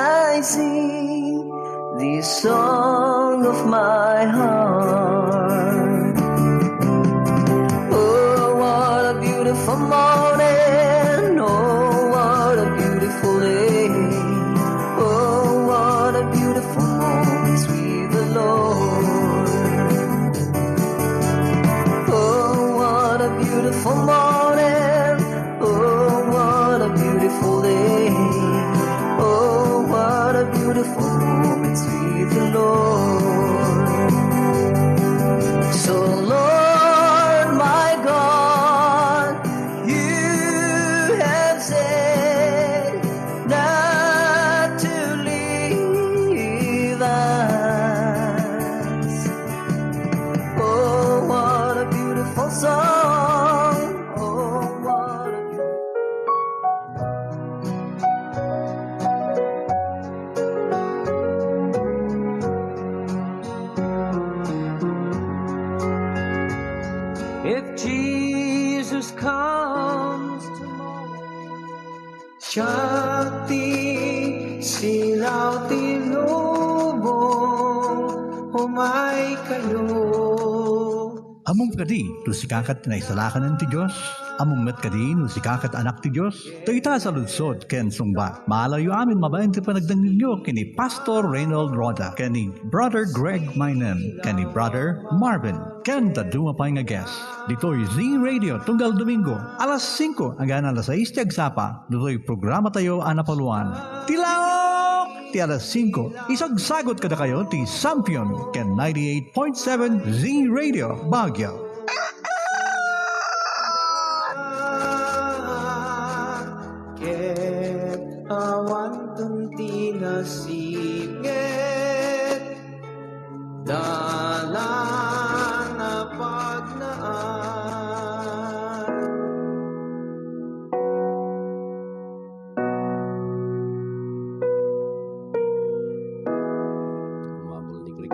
I sing the song of my heart. Oh, what a beautiful morning. Oh, what a beautiful day. Oh, what a beautiful moment with the Lord. Oh, what a beautiful morning. Oh, what a beautiful day. Oh, what a beautiful moment with the Lord. So, Lord, my God, you have said not to leave us. Oh, what a beautiful song. Oh, what a If Jesus comes tomorrow, Shakti silaw tinubong, humay kayo. Among kadi, to sikakat na isalakan ng ti Diyos. Among met kadi, no sikakat anak ti Diyos. To ita sa lunsod, ken sungba. Malayo amin mabayan ti panagdangilyo, kini Pastor Reynold Roda, kini Brother Greg Minen, kini Brother Marvin, ken daduma pa nga guest. Dito'y Z Radio, tunggal Domingo, alas 5 hanggang alas 6 tiagsapa. Dito'y programa tayo anapaluan. Tilaok! Ti alas 5, isagsagot kada kayo ti Sampion, ken 98.7 Z Radio, Baguio. Ket awan tunti nga singit, dalan na pagnaan. Umabol ni Greg.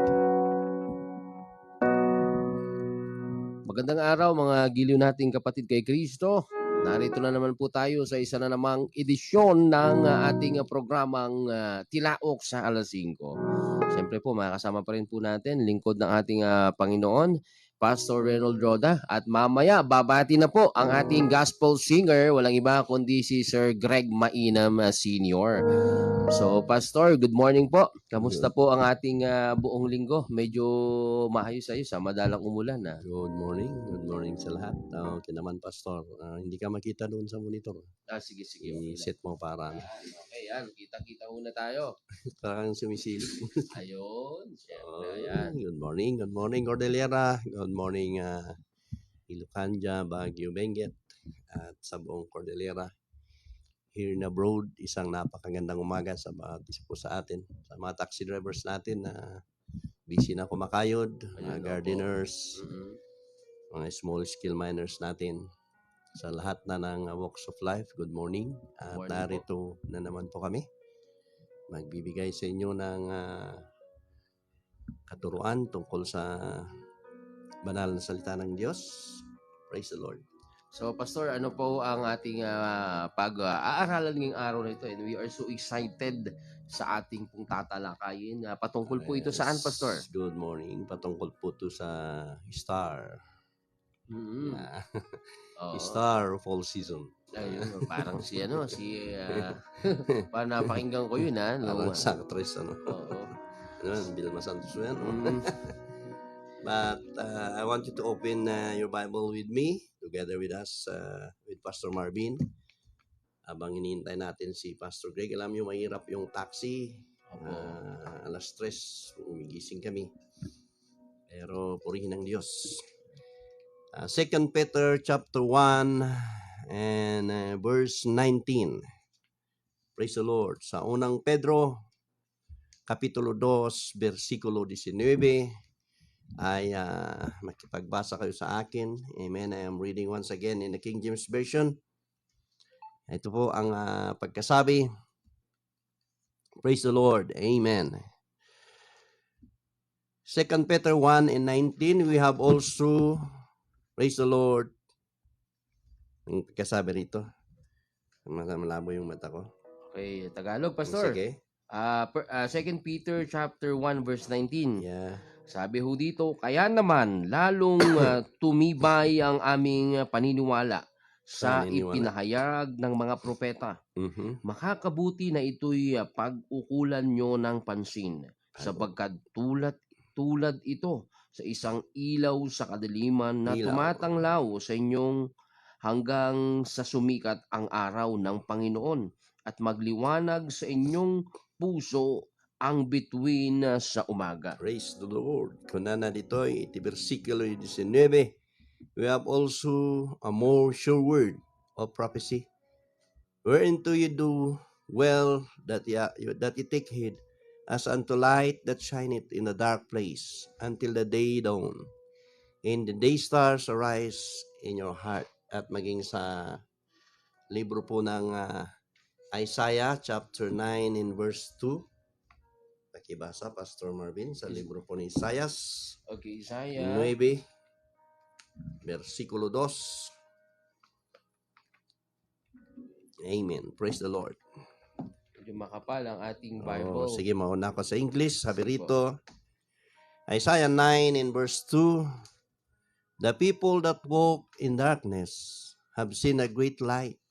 Magandang araw mga giliw nating kapatid kay Kristo. Narito na naman po tayo sa isa na namang edisyon ng ating programang Tilaok sa alas 5. Siyempre po makakasama pa rin po natin lingkod ng ating Panginoon, Pastor Reynold Roda. At mamaya babati na po ang ating gospel singer, walang iba kundi si Sir Greg Mainam Sr. So Pastor, good morning po. Kamusta po ang ating buong linggo? Medyo maayos-ayos madalang umulan. Good morning sa lahat. Okay naman, Pastor. Hindi ka makita doon sa monitor. Sige. Okay. I-set mo para Okay, yan. Kita-kita muna tayo. parang sumisilip. Ayun. Siyempre, ayan. Good morning, Cordillera. Good morning, Ilocanja, Baguio, Benguet, at sa buong Cordillera. Here in abroad, isang napakagandang umaga sa bawat isa po sa atin. Sa mga taxi drivers natin na busy na kumakayod, mga gardeners, mga small scale miners natin. Sa lahat na ng walks of life, good morning. At narito na naman po kami. Magbibigay sa inyo ng katuruan tungkol sa banal na salita ng Diyos. Praise the Lord. So, Pastor, ano po ang ating pag-aaralan ngayong araw na ito? And we are so excited sa ating pong tatalakayin. Patungkol po ito saan, Pastor? Good morning. Patungkol po ito sa star. Star of all season. Ayun, parang parang napakinggan ko yun, Parang sa actress, Oo. Vilma Santos yan. But I want you to open your Bible with me, together with us, with Pastor Marvin. Habang iniintay natin si Pastor Greg, alam nyo, mahirap yung taxi. Alas 3, umigising kami. Pero purihin ng Diyos. 2 Peter chapter 1 and verse 19. Praise the Lord. Sa unang Pedro, kapitulo 2, versikulo 19, ay makipagbasa kayo sa akin. Amen. I am reading once again in the King James Version. Ito po ang pagkasabi. Praise the Lord. Amen. 2 Peter 1 and 19, we have also, praise the Lord, ang pagkasabi rito. Malabo yung mata ko. Okay, Tagalog, Pastor. Sige. 2 Peter chapter 1 verse 19. Yeah. Sabi ho dito, kaya naman lalong tumibay ang aming paniniwala sa Paniniwala. ipinahayag ng mga propeta. Mhm. Makakabuti na ito'y pag-ukulan nyo ng pansin, sapagkat tulad ito sa isang ilaw sa kadiliman na Ilaw. tumatanglaw sa inyong hanggang sa sumikat ang araw ng Panginoon at magliwanag sa inyong puso ang bituin sa umaga. Praise the Lord. Kunana dito, iti versikulo 19, we have also a more sure word of prophecy, whereinto you do well that you take heed, as unto light that shineth in a dark place, until the day dawn, and the day stars arise in your heart. At maging sa libro po ng Isaiah chapter 9 in verse 2. Pakibasa, Pastor Marvin, sa libro po ni Isaiah Okay, Isaiah. 9, versikulo 2. Amen. Praise the Lord. Medyo makapal ang ating Bible. Sige, mauna ko sa English. Sabi rito, Isaiah 9 in verse 2, the people that walk in darkness have seen a great light.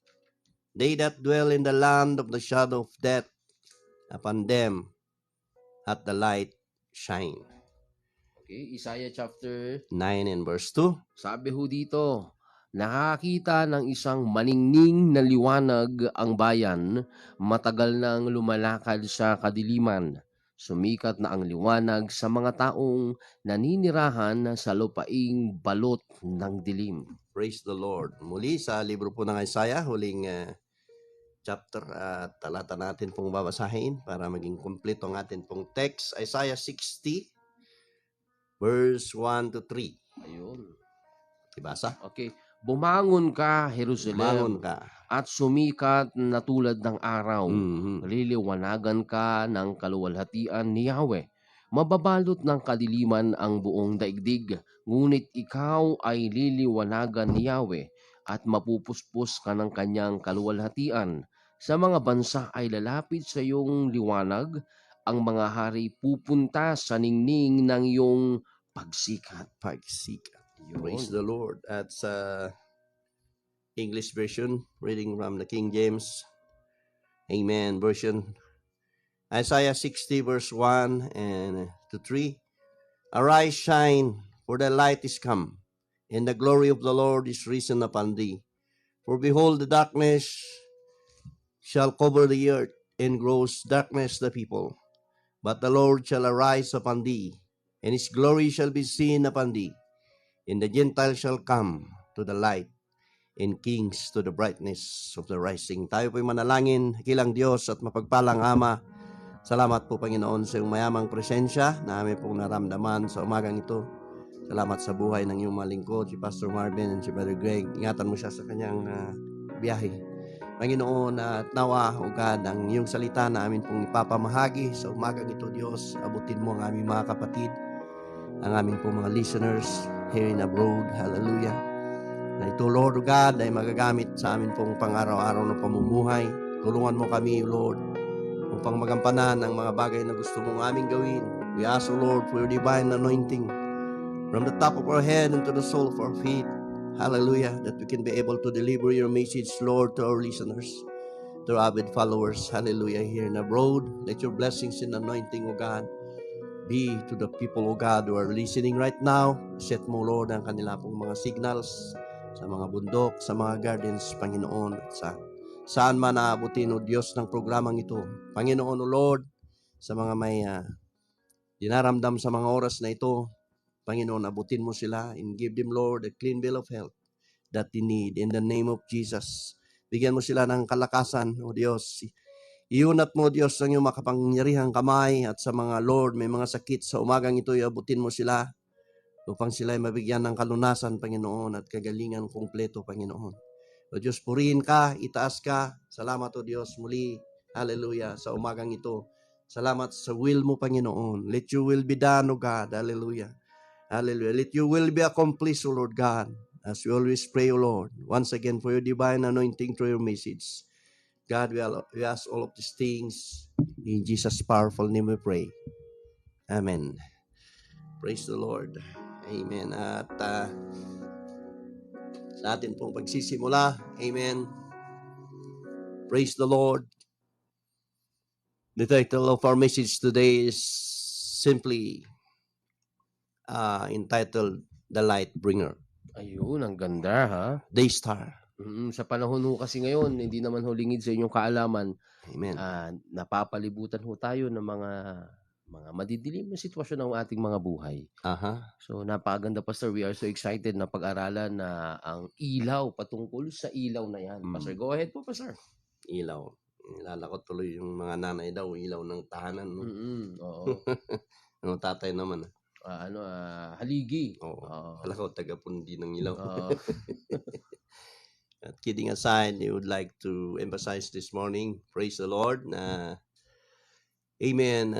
They that dwell in the land of the shadow of death, upon them hath the light shine. Okay, Isaiah chapter 9 in verse 2. Sabi ho dito, nakakita ng isang maningning na liwanag ang bayan, matagal nang lumalakad sa kadiliman. Sumikat na ang liwanag sa mga taong naninirahan sa lupaing balot ng dilim. Praise the Lord. Muli sa libro po ng Isaiah, huling chapter talata natin pong babasahin para maging kumpleto ang atin pong text. Isaiah 60 verse 1 to 3. Ayun. Ibasa. Okay. Bumangon ka, Jerusalem, Bangon ka. at sumikat na tulad ng araw. Mhm. Liliwanagan ka ng kaluwalhatian ni Yahweh. Mababalot ng kadiliman ang buong daigdig, ngunit ikaw ay liliwanagan ni Yahweh at mapupuspos ka ng kanyang kaluwalhatian. Sa mga bansa ay lalapit sa iyong liwanag, ang mga hari pupunta sa ningning ng iyong pagsikat. Pagsikat. Yun. Praise the Lord. That's English version, reading from the King James. Amen. Version. Isaiah 60 verse 1 and to 3. Arise, shine, for the light is come, and the glory of the Lord is risen upon thee. For behold, the darkness shall cover the earth, and gross darkness the people. But the Lord shall arise upon thee, and his glory shall be seen upon thee. And the Gentiles shall come to the light, and kings to the brightness of the rising. Tayo po'y manalangin, kilang Diyos at mapagpalang Ama. Salamat po, Panginoon, sa iyong mayamang presensya na aming pong naramdaman sa umagang ito. Salamat sa buhay ng iyong malingkod, si Pastor Marvin and si Brother Greg. Ingatan mo siya sa kanyang biyahe. Panginoon, at nawa, O God, ang iyong salita na amin pong ipapamahagi sa umagang ito, Diyos. Abutin mo ang aming mga kapatid, ang aming pong mga listeners here in abroad. Hallelujah. Na ito, Lord God, ay magagamit sa amin pong pang-araw-araw na pamumuhay. Tulungan mo kami, Lord, upang magampanan ang mga bagay na gusto mong aming gawin. We ask, O Lord, for your divine anointing from the top of our head and to the sole of our feet. Hallelujah, that we can be able to deliver your message, Lord, to our listeners, to our avid followers. Hallelujah, here and abroad. Let your blessings and anointing, O God, be to the people, O God, who are listening right now. Set mo, Lord, ang kanila pong mga signals sa mga bundok, sa mga gardens, Panginoon, at saan man naabutin, O Diyos, ng programang ito. Panginoon, O Lord, sa mga may dinaramdam sa mga oras na ito, Panginoon, abutin mo sila and give them, Lord, a clean bill of health that they need. In the name of Jesus, bigyan mo sila ng kalakasan, O Diyos. Iunat mo, Diyos, ang iyong makapangyarihang kamay, at sa mga, Lord, may mga sakit sa umagang ito, abutin mo sila upang sila ay mabigyan ng kalunasan, Panginoon, at kagalingan kumpleto, Panginoon. O Diyos, purihin ka, itaas ka. Salamat, O Diyos, muli. Hallelujah, sa umagang ito. Salamat sa will mo, Panginoon. Let your will be done, O God. Hallelujah. Hallelujah. Let your will be accomplished, O Lord God. As we always pray, O Lord, once again for your divine anointing through your message. God, we ask all of these things. In Jesus' powerful name we pray. Amen. Praise the Lord. Amen. At sa atin pong pagsisimula, amen. Praise the Lord. The title of our message today is simply entitled The Light Bringer. Ayun, ang ganda ha. Daystar. Sa panahon ho kasi ngayon, hindi naman ho lingid sa inyong kaalaman, Amen. napapalibutan ho tayo ng mga madidilim na sitwasyon ng ating mga buhay. Aha. So napakaganda, Pastor. We are so excited na pag-aralan na ang ilaw, patungkol sa ilaw na yan. Pastor, go ahead po, Pastor. Ilaw. Ilala ko tuloy yung mga nanay daw, ilaw ng tahanan. No? Oo. Yung tatay naman. Haligi. Oo. Kala ko, taga-pundi ng ilaw. At kidding aside, I would like to emphasize this morning, praise the Lord, na amen,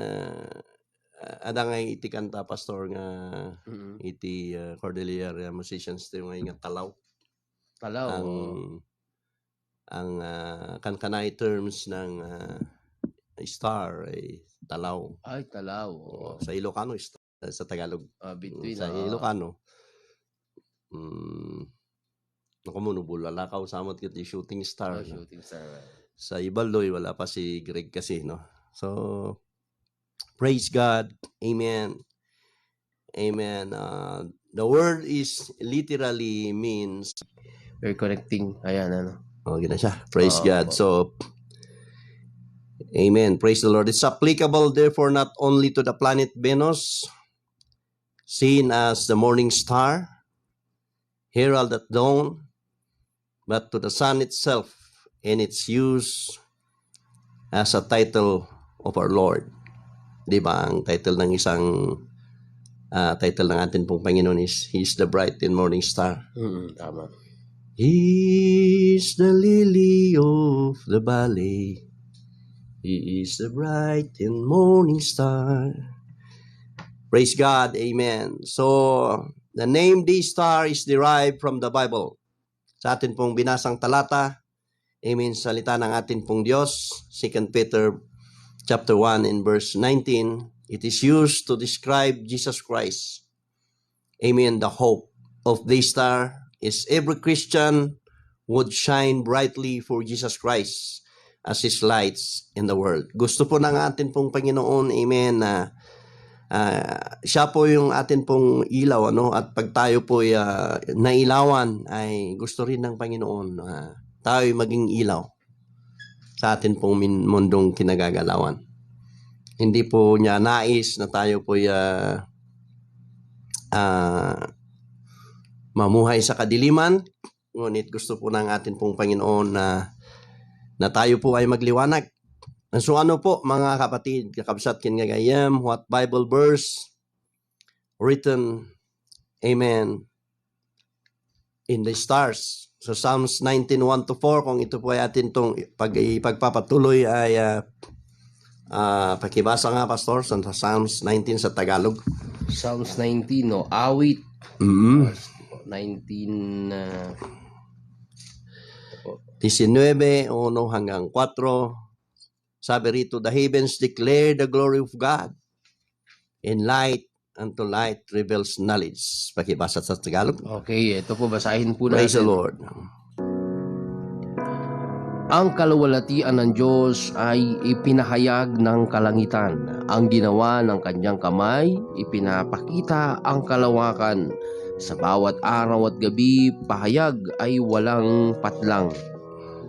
adangay iti kanta, Pastor, nga iti Cordillera musicians tayo nga talaw. Talaw. Ang kankanay terms ng star ay talaw. Ay, talaw. Sa Ilocano, sa Tagalog. Between, sa Ilocano. Nakumunubulala sa amot kiti shooting star. Shooting star. Sa Ibaloy, wala pa si Greg kasi, no? So, praise God. Amen. Amen. The word is literally means We're connecting. Ayan, gina siya. Praise God. So, amen. Praise the Lord. It's applicable, therefore, not only to the planet Venus, seen as the morning star, herald at dawn, but to the sun itself and its use as a title of our Lord. Di ba? Ang title ng title ng atin pong Panginoon is He is the bright and morning star. Tama. He is the lily of the valley. He is the bright and morning star. Praise God. Amen. So, the name Daystar is derived from the Bible. Sa atin pong binasang talata, amen, salita ng atin pong Diyos, 2 Peter chapter 1 and verse 19, it is used to describe Jesus Christ. Amen, the hope of Daystar is every Christian would shine brightly for Jesus Christ as His lights in the world. Gusto po ng atin pong Panginoon, amen, na siya po yung atin pong ilaw, at pag tayo po nailawan, ay gusto rin ng Panginoon tayo maging ilaw sa atin pong mundong kinagagalawan. Hindi po niya nais na tayo po mamuhay sa kadiliman, ngunit gusto po ng atin pong Panginoon na tayo po ay magliwanag. So ano po mga kapatid, kakabsat kinagayam, what Bible verse written, amen, in the stars. So Psalms 19:1-4, kung ito po ay atin itong pagpapatuloy ay pakibasa nga, Pastor, sa Psalms 19 sa Tagalog. Psalms 19, no? Awit. 19, 19, 1 hanggang 4. Sabi rito, the heavens declare the glory of God, and light unto light reveals knowledge. Pakibasa sa Tagalog. Okay, ito po, basahin po natin. Praise the Lord. Ang kaluwalhatian ng Diyos ay ipinahayag ng kalangitan. Ang ginawa ng kanyang kamay, ipinapakita ang kalawakan. Sa bawat araw at gabi, pahayag ay walang patlang.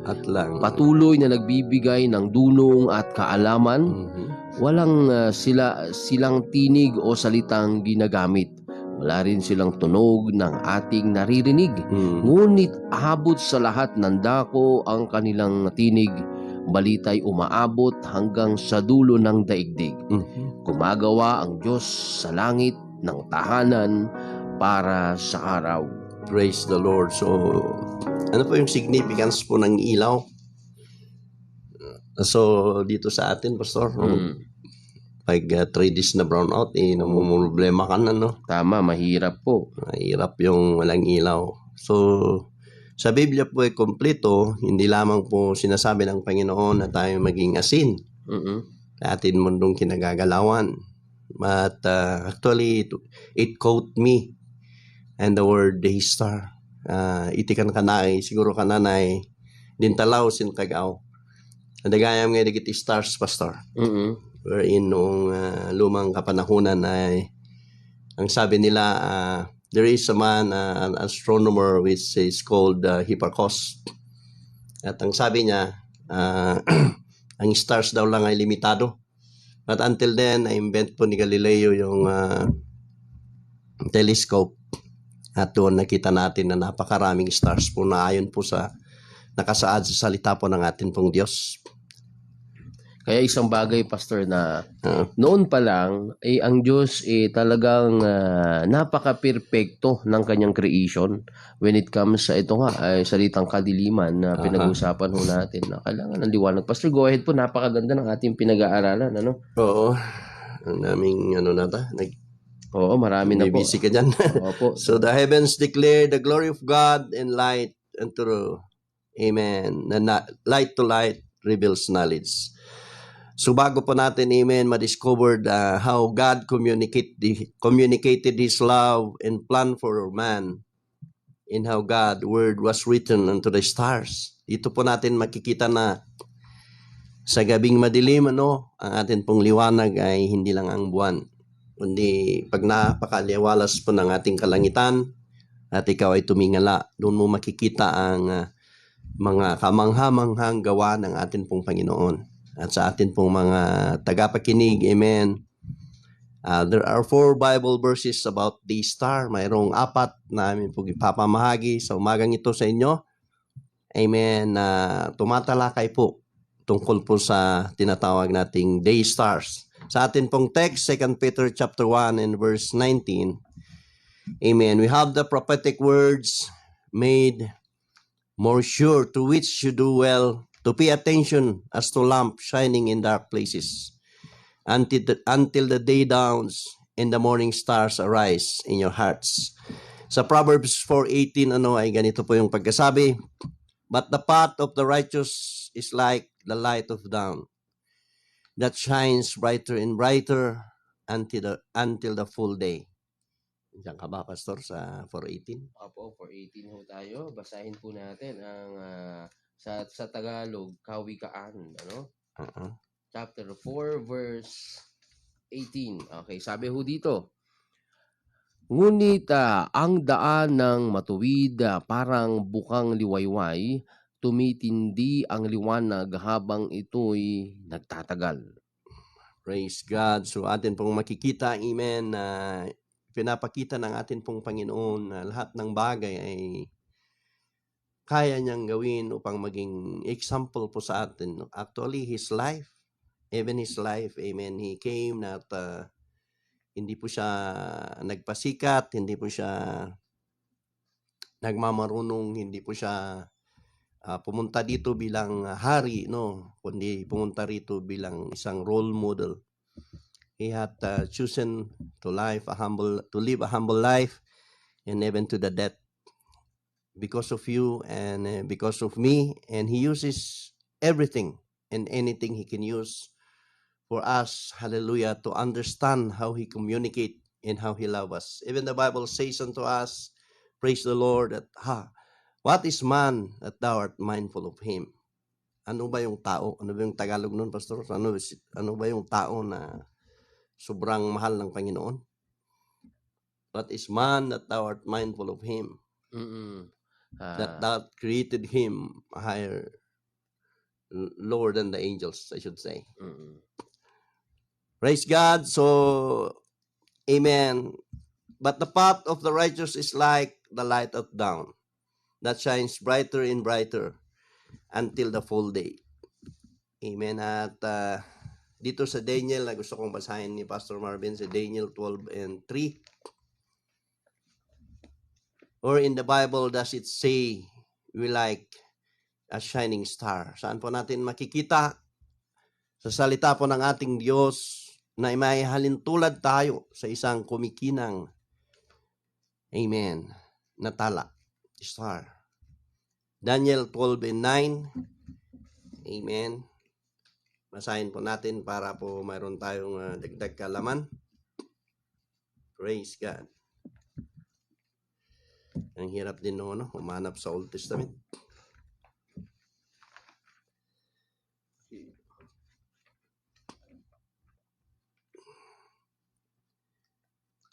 At lang. Patuloy na nagbibigay ng dulong at kaalaman. Walang silang tinig o salitang ginagamit. Wala rin silang tunog ng ating naririnig. Ngunit abot sa lahat ng dako ang kanilang tinig. Balita'y umaabot hanggang sa dulo ng daigdig. Gumagawa ang Diyos sa langit ng tahanan para sa araw. Praise the Lord. So, ano po yung significance po ng ilaw? So, dito sa atin, Pastor, pag 3 days na brown out, namumroblema ka na, no? Tama, mahirap po. Mahirap yung walang ilaw. So, Sa Biblia po ay kompleto, hindi lamang po sinasabi ng Panginoon na tayo maging asin Mm-mm. sa ating mundong kinagagalawan. But actually, it caught me and the word daystar. Itikan ka na siguro ka na dintalaw sin kagaw. Nadagayam nga digit stars, Pastor. Mm-mm. Wherein noong lumang kapanahunan ay ang sabi nila, there is a man, an astronomer which is called Hipparchus. At ang sabi niya, ang stars daw lang ay limitado. But until then, na-invent po ni Galileo yung telescope. At doon nakita natin na napakaraming stars po na ayon po sa nakasaad sa salita po ng atin pong Diyos. Kaya isang bagay, Pastor, na noon pa lang, ang Diyos talagang napaka-perfecto ng kanyang creation when it comes sa ito nga, ay salitang kadiliman na pinag-usapan ho natin na kailangan ng liwanag. Pastor, go ahead po, napakaganda ng ating pinag-aaralan. Ano? Oo. Ang daming Oo, marami na po. busy ka dyan. Opo. So the heavens declare the glory of God and light unto, amen, light to light reveals knowledge. So bago po natin, amen, ma-discovered how God communicated His love and plan for man, and how God word was written unto the stars. Ito po natin makikita na sa gabing madilim, ang atin pong liwanag ay hindi lang ang buwan, kundi pag napakaliwalas po ng ating kalangitan at ikaw ay tumingala, doon mo makikita ang mga kamangha-manghang gawa ng atin pong Panginoon. At sa atin pong mga tagapakinig, amen, there are 4 Bible verses about the star. Mayroong 4 na amin pong ipapamahagi sa umagang ito sa inyo. Amen. Tumatalakay po tungkol po sa tinatawag nating day stars. Sa atin pong text, 2 Peter chapter 1 and verse 19. Amen. We have the prophetic words made more sure, to which you do well to pay attention as to lamp shining in dark places until the day dawns and the morning stars arise in your hearts. Sa Proverbs 4:18 ay ganito po yung pagkasabi, but the path of the righteous is like the light of dawn that shines brighter and brighter until the full day. Diyan ka ba, Pastor, sa 4:18? Opo, 4:18 ho tayo. Basahin po natin ang sa Tagalog, Kawikaan, ano? Chapter 4, verse 18. Okay, sabi ho dito, ngunit ang daan ng matuwid parang bukang liwayway, tumitindi ang liwanag habang ito'y nagtatagal. Praise God. So atin pong makikita, amen, na pinapakita ng atin pong Panginoon na lahat ng bagay ay kaya niyang gawin upang maging example po sa atin. Actually, His life, even His life, amen, He came na hindi po siya nagpasikat, hindi po siya nagmamarunong, hindi po siya pumunta dito bilang hari, kundi pumunta rito bilang isang role model. He had chosen to live a humble life, and even to the death, because of you and because of me. And He uses everything and anything He can use for us, hallelujah, to understand how He communicate and how He love us. Even the Bible says unto us, praise the Lord, that what is man that thou art mindful of him? Ano ba yung tao? Ano ba yung Tagalog nun, Pastor? Ano ba yung tao na sobrang mahal ng Panginoon? What is man that thou art mindful of him? That thou created him higher, lower than the angels, I should say. Praise God. So, amen. But the path of the righteous is like the light of dawn that shines brighter and brighter until the full day. Amen. At dito sa Daniel, gusto kong basahin ni Pastor Marvin sa Daniel 12 and 3. Or in the Bible, does it say we like a shining star? Saan po natin makikita? Sa salita po ng ating Diyos na may halintulad tayo sa isang kumikinang, amen, na tala, star. Daniel 12 and 9. Amen. Basahin po natin para po mayroon tayong dagdag kalaman. Praise God. Ang hirap din humanap sa Old Testament.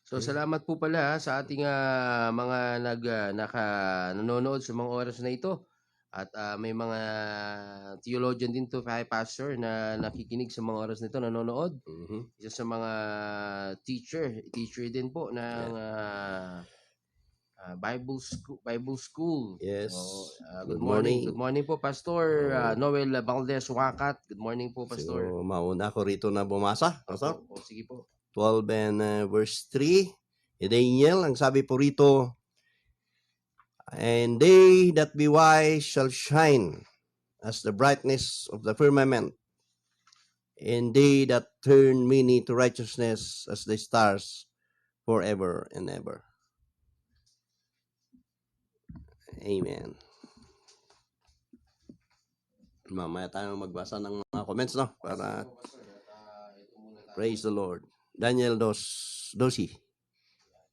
So salamat po pala sa ating mga nanonood sa mga oras na ito. At may mga theologian din to, pastor, na nakikinig sa mga oras na ito, nanonood. Isa sa mga teacher din po ng Bible School. Yes. Good morning. Good morning po, Pastor Noel Valdez Wakat. Good morning po, Pastor. So, mauna ko rito na bumasa. Pastor? Sige po. 12 and verse 3. Daniel, ang sabi po rito, and they that be wise shall shine as the brightness of the firmament, and they that turn many to righteousness as the stars forever and ever. Amen. Mamaya tayo magbasa ng mga comments, para praise the Lord. Daniel 12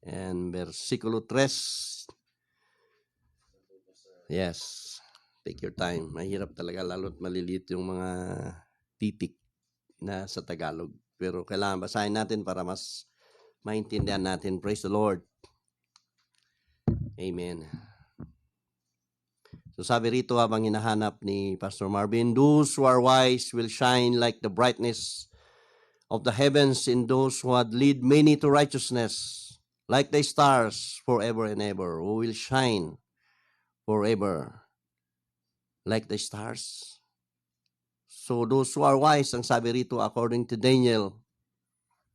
and versikulo 3. Yes. Take your time. Mahirap talaga, lalo't maliliit yung mga titik na sa Tagalog. Pero kailangan basahin natin para mas maintindihan natin. Praise the Lord. Amen. So sabi rito habang hinahanap ni Pastor Marvin, those who are wise will shine like the brightness of the heavens, in those who had lead many to righteousness, like the stars forever and ever, who will shine forever like the stars. So those who are wise, ang sabi rito according to Daniel,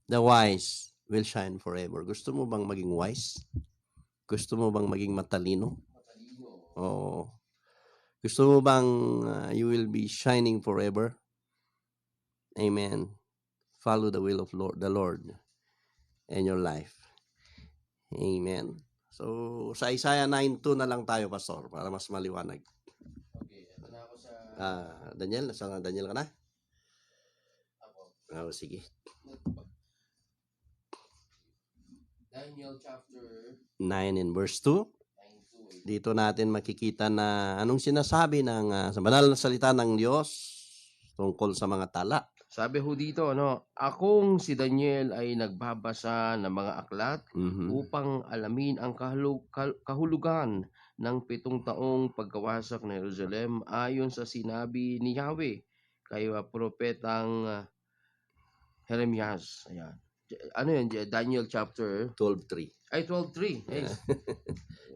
the wise will shine forever. Gusto mo bang maging wise? Gusto mo bang maging matalino? Oo. Gusto mo bang you will be shining forever? Amen. Follow the will of the Lord in your life. Amen. So, sa Isaiah 9:2 na lang tayo, Pastor, para mas maliwanag. Okay, ito na ako sa... Daniel, nasa Daniel ka na? Ako. Sige. Daniel chapter 9 and verse 2. Dito natin makikita na anong sinasabi ng sa banal na salita ng Diyos tungkol sa mga tala. Sabi ho dito, akong si Daniel ay nagbabasa ng mga aklat upang alamin ang kahulugan ng 7 taong pagkawasak ng Jerusalem ayon sa sinabi ni Yahweh kay propetang Jeremias. Ayan. Ano yan? Daniel chapter 12:3. Ay, 12:3. Yes.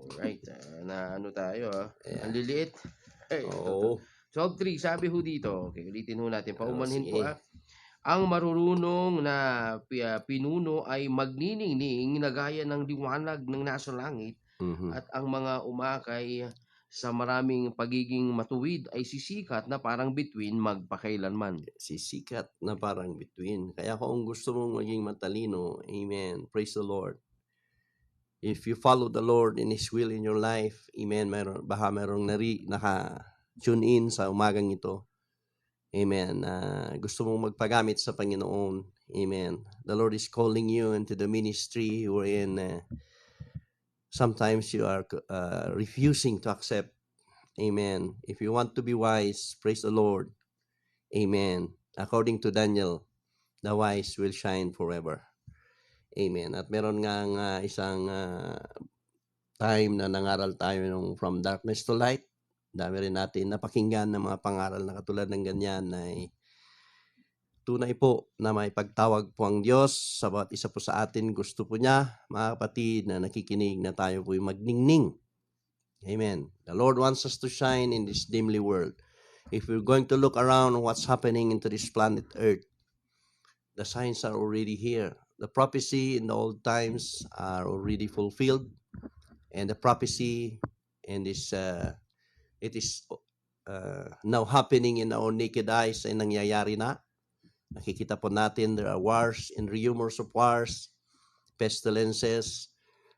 Alright. Na ano tayo, Yeah. Ang liliit. Ay, Oo. 12:3, sabi ho dito. Okay, ulitin ho natin. Paumanhin sige. po. Ang marurunong na pinuno ay magniningning na gaya ng liwanag ng nasa langit, at ang mga umakay sa maraming pagiging matuwid ay sisikat na parang bituin magpakailanman. Sisikat na parang bituin. Kaya kung gusto mong maging matalino, amen, praise the Lord. If you follow the Lord in His will in your life, amen, baka merong naka-tune in sa umagang ito. Amen. Gusto mong magpagamit sa Panginoon. Amen. The Lord is calling you into the ministry wherein sometimes you are refusing to accept. Amen. If you want to be wise, praise the Lord. Amen. According to Daniel, the wise will shine forever. Amen. At meron nga isang time na nangaral tayo nung From Darkness to Light. Dami rin natin napakinggan ng mga pangaral na katulad ng ganyan na tunay po na may pagtawag po ang Diyos sa bawat isa po sa atin. Gusto po niya, mga kapatid, na nakikinig na tayo po yung magningning. Amen. The Lord wants us to shine in this dimly world. If we're going to look around what's happening into this planet Earth, the signs are already here. The prophecy in the old times are already fulfilled. And the prophecy in this it is now happening in our naked eyes ay nangyayari na. Nakikita po natin there are wars and rumors of wars, pestilences.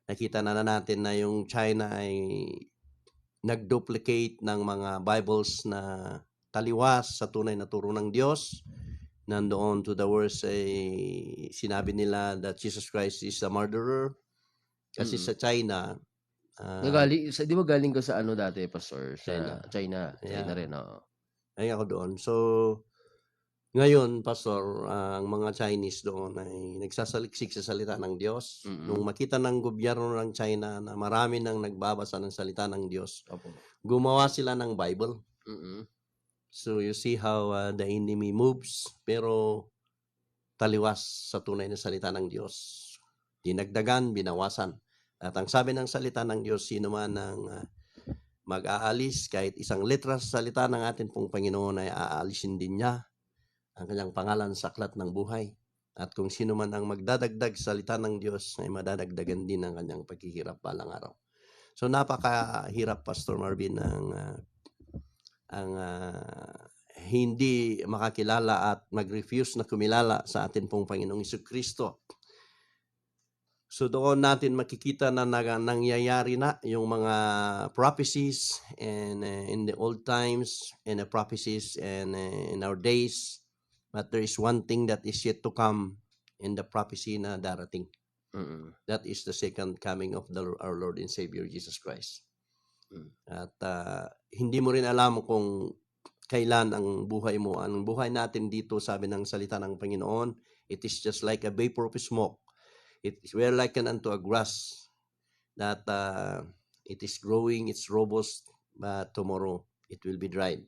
Nakita na natin na yung China ay nag-duplicate ng mga Bibles na taliwas sa tunay na turo ng Diyos. Nandoon to the worst sinabi nila that Jesus Christ is a murderer. Kasi Mm. sa China, Di ba galing ka sa ano dati, Pastor? China. China Yeah. rin, oo. ay ako doon. So, ngayon, Pastor, ang mga Chinese doon ay nagsasaliksik sa salita ng Diyos. Mm-mm. Nung makita ng gobyerno ng China na marami nang nagbabasa ng salita ng Diyos, Opo. gumawa sila ng Bible. Mm-mm. So, you see how the enemy moves, pero taliwas sa tunay na salita ng Diyos. Dinagdagan, binawasan. At ang sabi ng salita ng Diyos, sino man ang mag-aalis, kahit isang letra sa salita ng ating pong Panginoon ay aalisin din niya ang kanyang pangalan sa aklat ng buhay. At kung sino man ang magdadagdag sa salita ng Diyos, ay madadagdagan din ang kanyang paghihirap balang araw. So napakahirap, Pastor Marvin, ang hindi makakilala at mag-refuse na kumilala sa atin pong Panginoong Jesucristo. So doon natin makikita na nangyayari na yung mga prophecies and in the old times and the prophecies and in our days. But there is one thing that is yet to come in the prophecy na darating. Mm-mm. That is the second coming of our Lord and Savior Jesus Christ. At hindi mo rin alam kung kailan ang buhay mo. Ang buhay natin dito, sabi ng salita ng Panginoon, it is just like a vapor of smoke. We are likened unto a grass that it is growing, it's robust, but tomorrow it will be dried.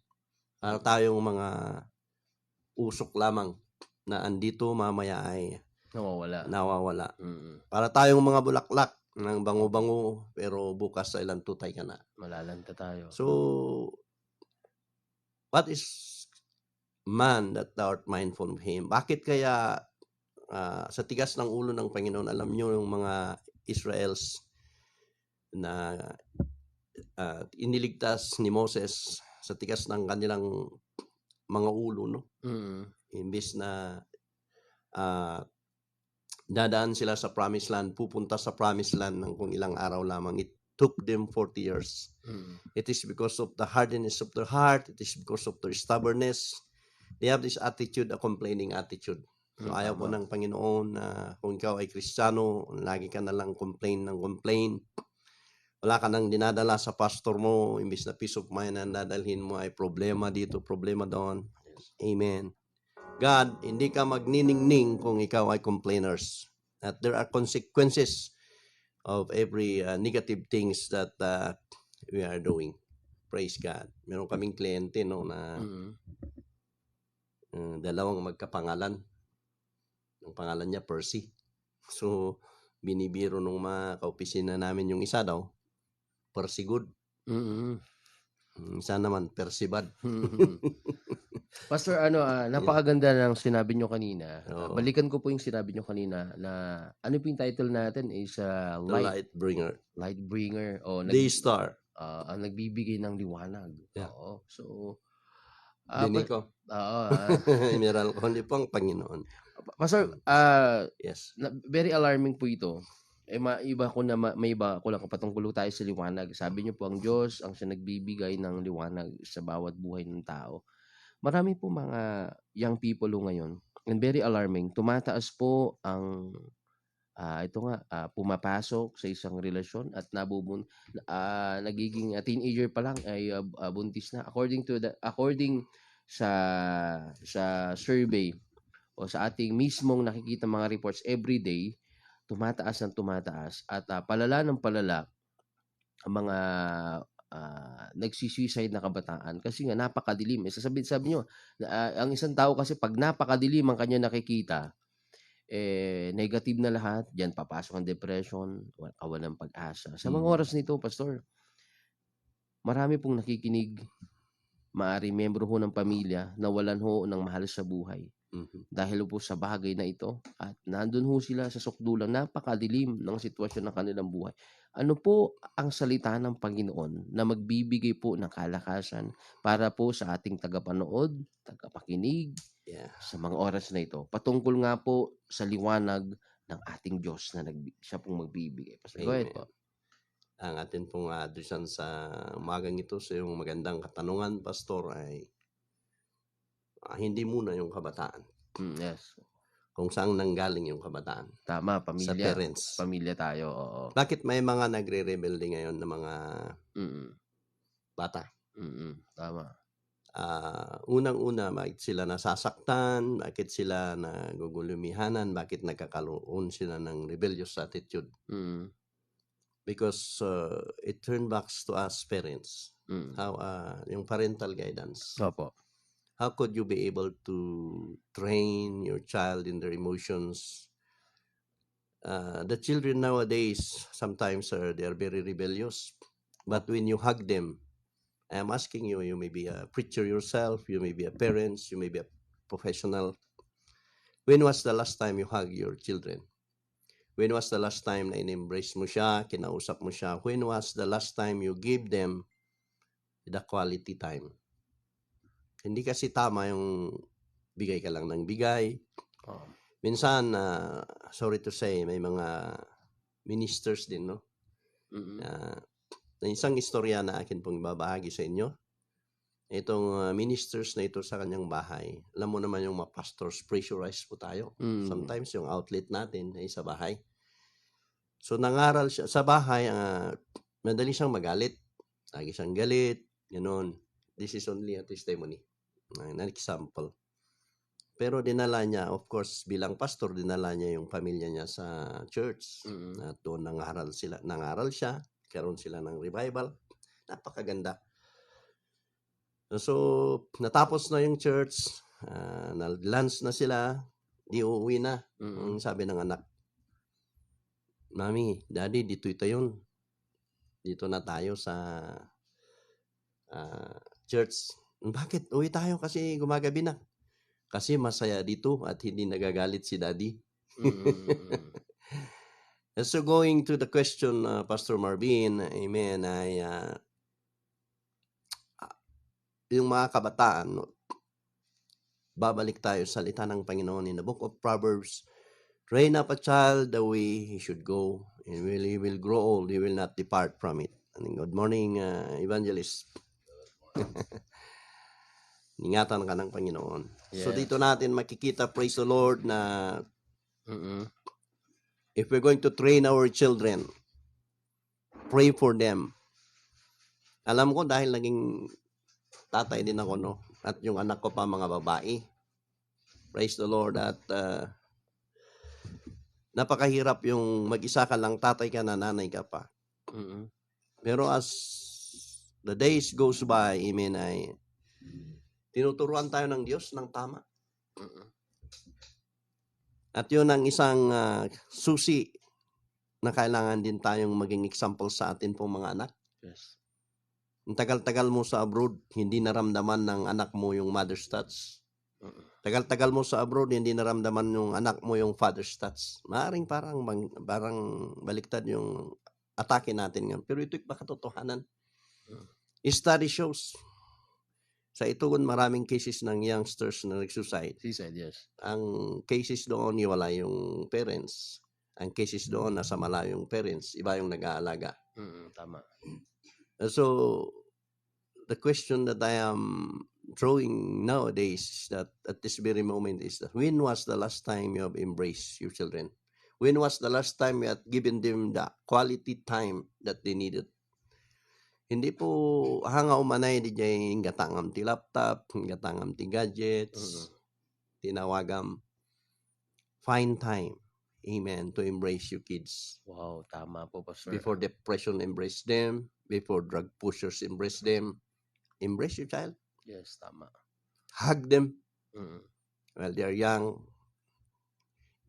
Para tayong mga usok lamang na andito mamaya ay nawawala. Mm-mm. Para tayong mga bulaklak ng bango-bango, pero bukas ay lantutay ka na. Malalanta tayo. So, what is man that thou art mindful of him? Bakit kaya sa tigas ng ulo ng Panginoon, alam nyo yung mga Israels na iniligtas ni Moses sa tigas ng kanilang mga ulo, no? Mm-hmm. Imbis na dadaan sila sa promised land, pupunta sa promised land ng kung ilang araw lamang. It took them 40 years. Mm-hmm. It is because of the hardness of their heart. It is because of their stubbornness. They have this attitude, a complaining attitude. So ayaw po ng Panginoon na kung ikaw ay Kristiyano, lagi ka na lang complain. Wala ka nang dinadala sa pastor mo, imbis na peace of mind ang dadalhin mo ay problema dito, problema doon. Amen. God, hindi ka magniningning kung ikaw ay complainers. That there are consequences of every negative things that we are doing. Praise God. Meron kaming kliyente, no, na dalawang magkapangalan. Ang pangalan niya Percy. So, binibiro nung mga kaopisina namin yung isa daw, Percy Good. Mm-hmm. Isa naman, Percy Bad. Pastor, napakaganda ng sinabi nyo kanina. Oo. Balikan ko po yung sinabi nyo kanina na ano po yung title natin is The Light Light Bringer. Bringer. O Day Star. ang nagbibigay ng liwanag. Yeah. Oo. So, Dinig ko. Oo. Meron ko, hindi po ang Panginoon. Pastor, Yes. very alarming po ito. May iba ko lang patungkol tayo sa liwanag. Sabi niyo po ang Diyos ang siya nagbibigay ng liwanag sa bawat buhay ng tao. Marami po mga young people ngayon, and very alarming, tumataas po ang pumapasok sa isang relasyon at nagiging teenager pa lang ay buntis na. According sa survey o sa ating mismong nakikita mga reports every day, tumataas at palala ng palala ang mga nagsisuicide na kabataan kasi nga napakadilim. Sabi nyo, ang isang tao kasi pag napakadilim ang kanya nakikita, negative na lahat, diyan papasok ang depression, kawalan ng pag-asa. Sa mga oras nito, Pastor, marami pong nakikinig, maari membro ho ng pamilya na walan ho ng mahal sa buhay. Dahil po sa bagay na ito at nandun ho sila sa sukdulan, napakadilim ng sitwasyon ng kanilang buhay. Ano po ang salita ng Panginoon na magbibigay po ng kalakasan para po sa ating tagapanood, tagapakinig sa mga oras na ito? Patungkol nga po sa liwanag ng ating Diyos na siya pong magbibigay. Pastor, go ahead po. Ang atin pong addressan sa umagang ito sa yung magandang katanungan, Pastor, ay hindi muna yung kabataan. Yes. Kung saan nanggaling yung kabataan. Tama, Sa pamilya. parents. Pamilya tayo, oo. Bakit may mga nagre-rebelde ngayon na mga Mm. bata? Tama. Unang-una, bakit sila nasasaktan? Bakit sila nagugulumihanan? Bakit nagkakaroon sila ng rebellious attitude? Because it turns back to us parents. How yung parental guidance. Opo. How could you be able to train your child in their emotions? The children nowadays sometimes they are very rebellious, but when you hug them, I am asking you, you may be a preacher yourself, you may be a parent, you may be a professional. When was the last time you hug your children? When was the last time na in-embrace mo siya, kinausap mo siya? When was the last time you gave them the quality time? Hindi kasi tama yung bigay ka lang ng bigay. Minsan, sorry to say, may mga ministers din, no? Na isang istorya na akin pong babahagi sa inyo. Itong ministers na ito sa kanyang bahay. Alam mo naman yung mga pastors, pressurized po tayo. Sometimes yung outlet natin ay sa bahay. So nangaral siya sa bahay, madali siyang magalit. Lagi siyang galit, ganoon. This is only a testimony. An example. Pero dinala niya, of course, bilang pastor, dinala niya yung pamilya niya sa church. At doon nangaral siya, karoon sila ng revival. Napakaganda. So, natapos na yung church, nag-lunch na sila, di uuwi na. Ang sabi ng anak, Mami, Daddy, dito yun. Dito na tayo sa church. Bakit? Uwi tayo kasi gumagabi na. Kasi masaya dito at hindi nagagalit si Daddy. So going to the question, Pastor Marvin, amen, ay yung mga kabataan, babalik tayo sa salita ng Panginoon in the book of Proverbs. Train up a child the way he should go, and when he will grow old, he will not depart from it. And good morning, Evangelist. Ingatan ka ng Panginoon. Yes. So dito natin makikita, praise the Lord, na if we're going to train our children, pray for them. Alam ko dahil naging tatay din ako, no? At yung anak ko pa mga babae. Praise the Lord. At napakahirap yung mag-isa ka lang, tatay ka na, nanay ka pa. Pero as the days goes by, amen, ay tinuturuan tayo ng Diyos ng tama. At yun ang isang susi na kailangan din tayong maging example sa atin pong mga anak. Yes. Ang tagal-tagal mo sa abroad, hindi naramdaman ng anak mo yung mother's touch. Tagal-tagal mo sa abroad, hindi naramdaman yung anak mo yung father's touch. Maaring parang baliktad yung atake natin ngayon. Pero ito'y katotohanan. Study shows. Sa itugon, maraming cases ng youngsters na nag-suicide. Suicide, yes. Ang cases doon, iwala yung parents. Ang cases doon, nasa malayo yung parents. Iba yung nag-aalaga. Tama. So, the question that I am throwing nowadays, that at this very moment, is that when was the last time you have embraced your children? When was the last time you have given them the quality time that they needed? Hindi po hanga umanay di jay gatangam ti laptop, gatangam ti gadgets, tinawagam find time. Amen. To embrace your kids. Wow, tama po, Pastor. Before depression, embrace them. Before drug pushers, embrace them. Embrace your child. Yes, tama. Hug them while they are young.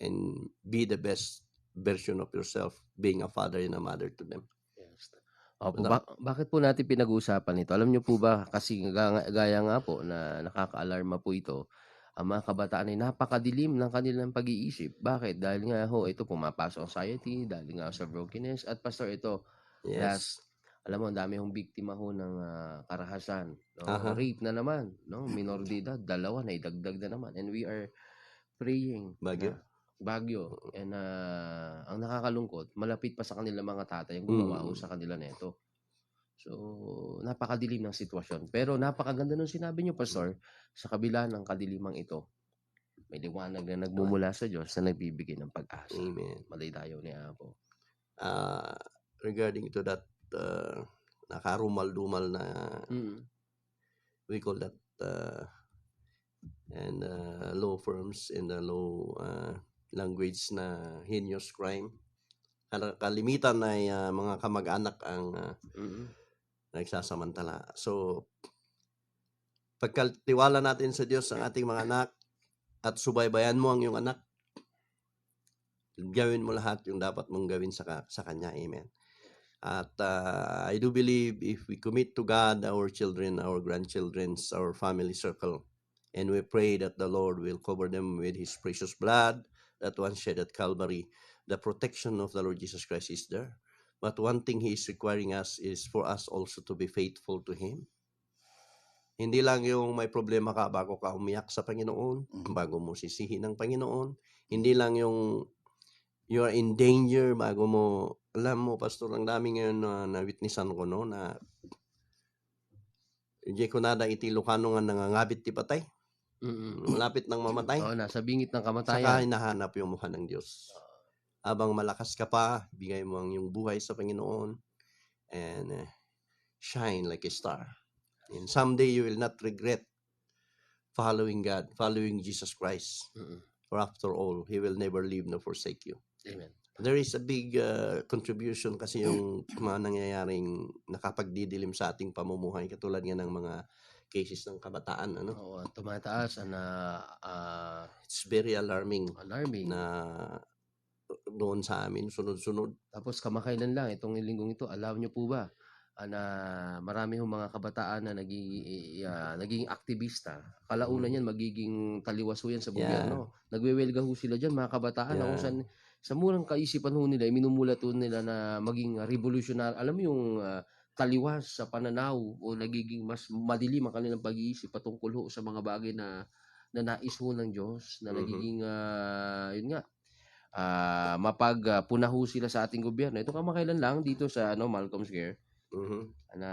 And be the best version of yourself, being a father and a mother to them. Yes. Opo, bakit po natin pinag-uusapan ito? Alam niyo po ba, kasi gaya nga po na nakaka-alarma po ito, ang mga kabataan ay napakadilim ng kanilang pag-iisip. Bakit? Dahil nga ito pumapasok ang society, dahil nga sa brokenness. At Pastor, ito, Yes. alam mo, ang dami hong biktima ng karahasan. No? Rape na naman. No? Minor de edad, 2, naidagdag na naman. And we are praying. Bagyo. Baguio. And ang nakakalungkot, malapit pa sa kanila mga tatay ang gumawa ho sa kanila neto. So, napakadilim ng sitwasyon. Pero napakaganda nung sinabi niyo, Pastor, sa kabila ng kadilimang ito, may liwanag na nagmumula sa Diyos na nagbibigay ng pag-asa. Amen. Malaydayaw ni Apo. Regarding to that, nakarumal-dumal na, we call that, and law firms in the law language na heinous crime. Kalimitan ay mga kamag-anak ang nagsasamantala. So, pagkatiwala natin sa Diyos ang ating mga anak at subaybayan mo ang iyong anak, gawin mo lahat yung dapat mong gawin sa Kanya. Amen. At I do believe if we commit to God our children, our grandchildren, our family circle, and we pray that the Lord will cover them with His precious blood that once shed at Calvary, the protection of the Lord Jesus Christ is there. But one thing He is requiring us is for us also to be faithful to Him. Hindi lang yung may problema ka bago ka umiyak sa Panginoon, bago mo sisihin ng Panginoon. Hindi lang yung you are in danger bago mo, alam mo, Pastor, ang dami ngayon na witnessan ko, no, na hindi ko nada iti Ilocano nga nangangabit ti patay. Malapit nang mamatay. Nasa bingit ng Saka kamatayan. hinahanap yung mukha ng Diyos. Habang malakas ka pa, bigay mo ang iyong buhay sa Panginoon and shine like a star. And someday you will not regret following God, following Jesus Christ. For after all, He will never leave nor forsake you. Amen. There is a big contribution kasi yung mga nangyayaring nakapagdidilim sa ating pamumuhay, katulad nga ng mga cases ng kabataan. Ano? Oo, tumataas na It's very alarming alarming. na doon sa amin, sunod-sunod. Tapos kamakailan lang, itong linggong ito, alam niyo po ba, na marami hong mga kabataan na naging aktivista. Kalaunan yan, magiging taliwaso yan sa gobyerno. Nagwewelga ho sila dyan, mga kabataan, na kung saan, sa murang kaisipan ho nila, minumulat ho nila na maging revolutionary. Alam mo yung taliwas sa pananaw o nagiging mas madilim ang kanilang pag-iisip patungkol ho sa mga bagay na nais ho ng Diyos, na nagiging, yun nga, mapagpunaho sila sa ating gobyerno. Ito kamakailan lang dito sa Malcolm Square, na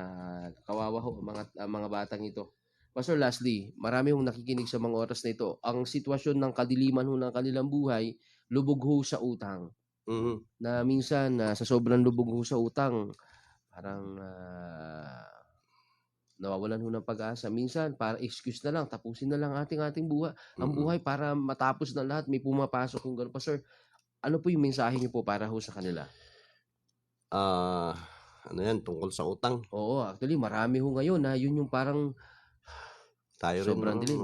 kawawa ho ang mga batang ito. Pastor, lastly, marami hong nakikinig sa mga oras na ito. Ang sitwasyon ng kadiliman ho ng kanilang buhay, lubog ho sa utang. Na minsan, sa sobrang lubog ho sa utang, parang nawawalan ho ng pag-asa. Minsan, para excuse na lang, tapusin na lang ating buhay. Ang buhay para matapos na lahat, may pumapasok yung gano'n. Pastor, ano po yung mensahe niyo po para ho sa kanila? Ano yan, tungkol sa utang? Oo, actually, marami ho ngayon na yun yung parang tayo sobrang rin, dilim.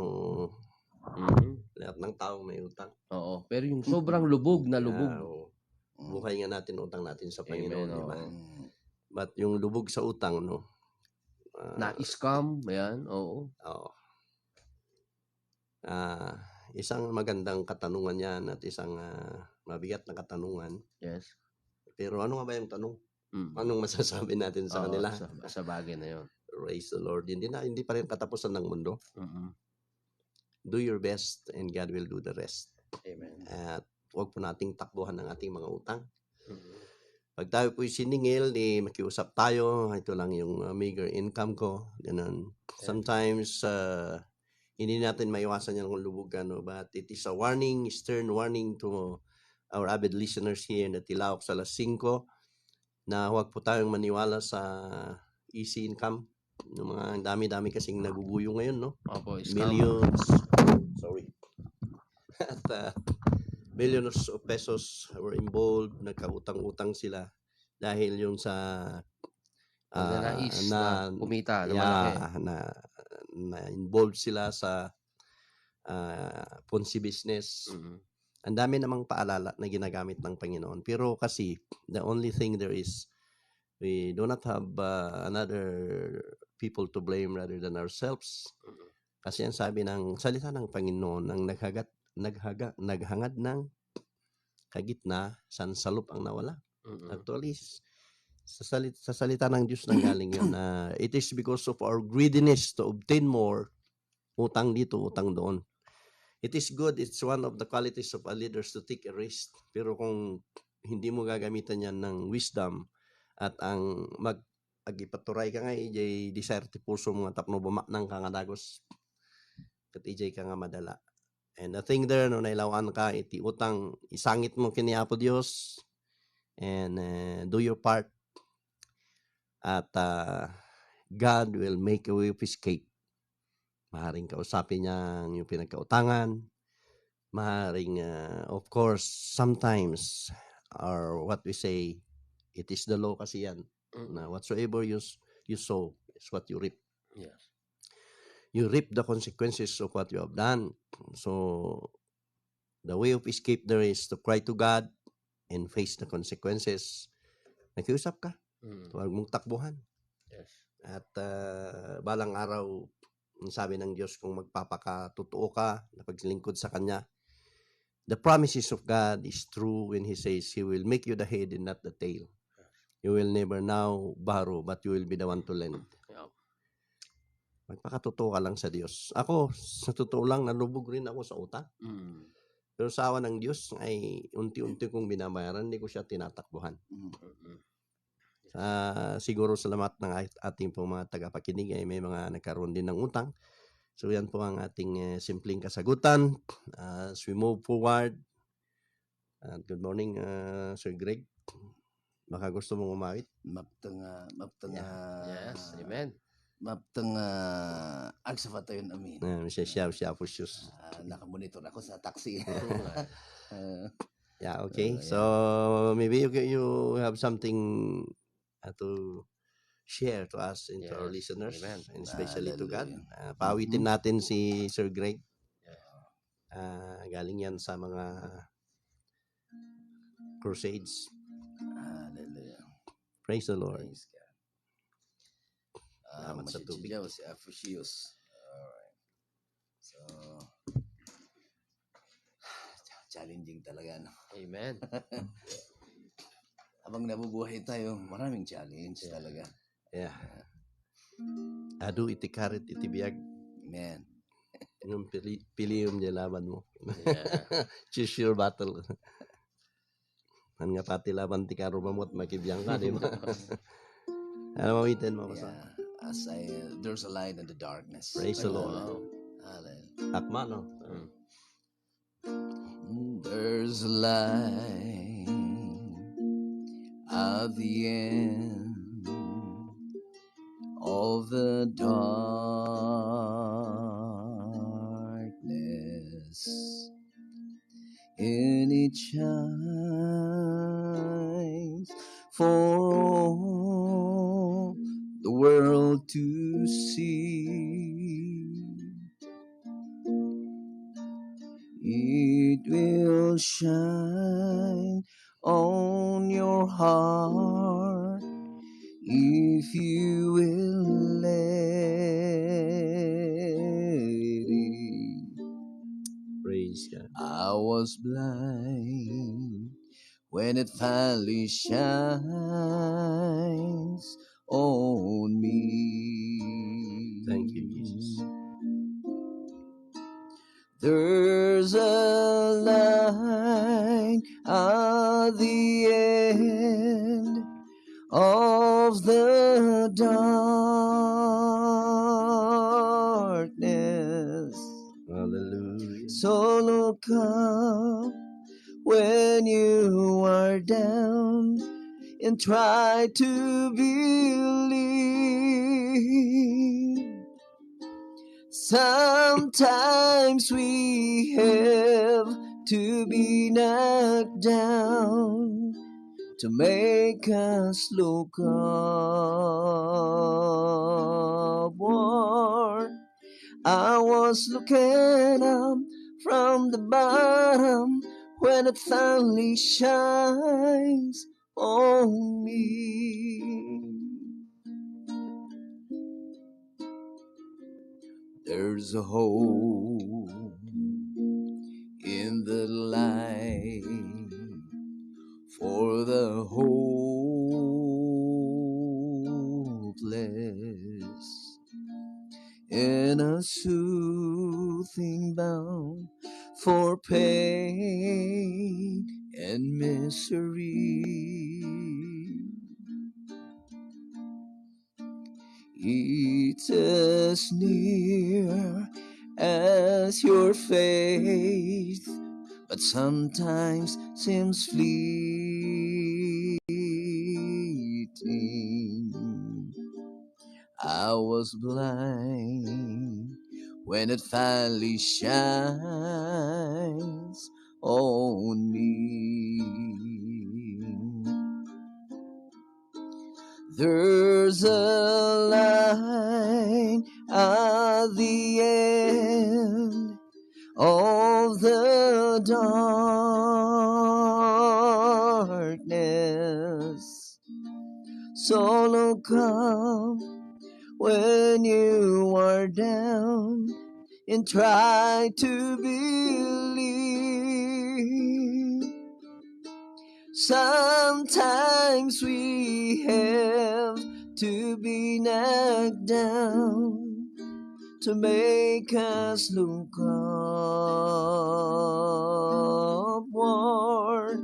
Lahat ng tao may utang. Oo, pero yung sobrang lubog na lubog. Buhay nga natin, utang natin sa Panginoon, Amen, di ba? But yung lubog sa utang, no? Na-scam, yan, oo. Isang magandang katanungan yan at isang mabigat na katanungan. Yes. Pero ano nga ba yung tanong? Anong masasabi natin sa kanila? Sa bagay na yun. Praise the Lord. Hindi pa rin katapusan ng mundo. Do your best and God will do the rest. Amen. At huwag po nating takbuhan ng ating mga utang. Pag tayo po'y siningil, makiusap tayo. Ito lang yung meager income ko. Ganun. Sometimes, hindi natin maiwasan yung lubog. But it is a warning, stern warning to our avid listeners here na Tilaok sa Alas 5 na huwag po tayong maniwala sa easy income. Yung mga dami-dami kasing naguguyo ngayon, no? Millions. Sorry. At millions of pesos were involved. Nagkautang-utang sila dahil yung sa nais na kumita na malaki. Na involved sila sa Ponzi business. Ang dami namang paalala na ginagamit ng Panginoon. Pero kasi, the only thing there is, we do not have another people to blame rather than ourselves. Kasi ang sabi ng salita ng Panginoon, ang naghangad ng kagitna, sansalup ang nawala. Actually, sa salita ng Diyos nang galing yun. It is because of our greediness to obtain more, utang dito, utang doon. It is good. It's one of the qualities of a leaders to take a risk. Pero kung hindi mo gagamitan yan ng wisdom at ang agipaturay ka nga, ijay desire ti puso mga tapno bumaknang ka nga dagos. Kat ijay ka nga madala. And the thing there, no, nailawan ka, iti utang, isangit mo kiniapo Diyos and do your part. At God will make a way of escape. Maaaring kausapin niya yung pinagkautangan. Maaaring, of course, sometimes, or what we say, it is the law kasi yan. Na whatsoever you sow is what you reap. Yes. You reap the consequences of what you have done. So, the way of escape there is to cry to God and face the consequences. Nakiusap ka. Huwag mong takbuhan. Yes. At balang araw, sabi ng Diyos, kung magpapakatotoo ka na paglingkod sa Kanya, the promises of God is true when He says He will make you the head and not the tail. You will never now borrow, but you will be the one to lend. Yeah. Magpakatotoo ka lang sa Diyos. Ako, sa totoo lang, nalubog rin ako sa utang. Pero sa awa ng Diyos, ay unti-unti kong binabayaran, hindi ko siya tinatakbuhan. Siguro salamat ng ating pong mga tagapakinig ay may mga nagkaroon din ng utang. So yan po ang ating simpleng kasagutan as we move forward. Good morning, Sir Greg. Baka gusto mong umawit? Maptang Yes, amen. Maptang agsafatayon amin. Siya po shoes. Nakamonitor ako sa taxi. Yeah, okay. So maybe you have something to share to us and to our listeners, amen. and especially to God. Hallelujah. Pawitin natin si Sir Greg. Galing yan sa mga crusades. Hallelujah. Praise the Lord. Praise God. Salamat sa tubig. Masichijaw si Aphrodius. Alright. So, challenging talaga, no? Amen. Habang nabubuhay tayo, maraming challenge talaga. Yeah. Adu itikarit itibiyag. Amen. Yung pilium niya laban mo. Yeah. Choose your battle. Man nga pati laban ti karo mamot makibiyang ka, di ba? Ano mawitin mo sa? Yeah. There's a light in the darkness. Praise the Lord. Hallelujah. Akma, no? There's a light at the end of the darkness, and it shines for all the world to see. It will shine on your heart if you will let it. Praise God. I was blind when it finally shines on me. Thank you, Jesus. There's a light at the end of the darkness. Hallelujah. So look up when you are down and try to believe. Sometimes we have to be knocked down to make us look upward. I was looking up from the bottom when it finally shines on me. There's a hope in the light for the hopeless, in a soothing balm for pain and misery. It is near as your faith, but sometimes seems fleeting. I was blind when it finally shines on me. There's a line at the end of the darkness. So look up when you are down and try to believe. Sometimes we have to be knocked down to make us look upward.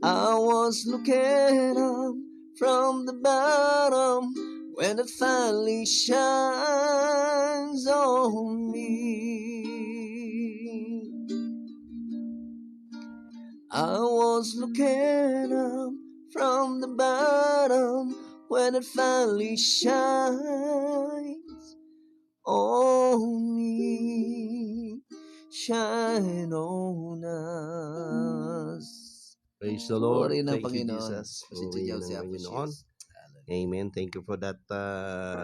I was looking up from the bottom when it finally shines on me. I was looking up from the bottom when it finally shines on me. Shine on us. Praise the Lord. Purihin ng Thank you, Panginoon. Jesus. Si Purihin Chelsea ng Panginoon. appreciates. Amen. Thank you for that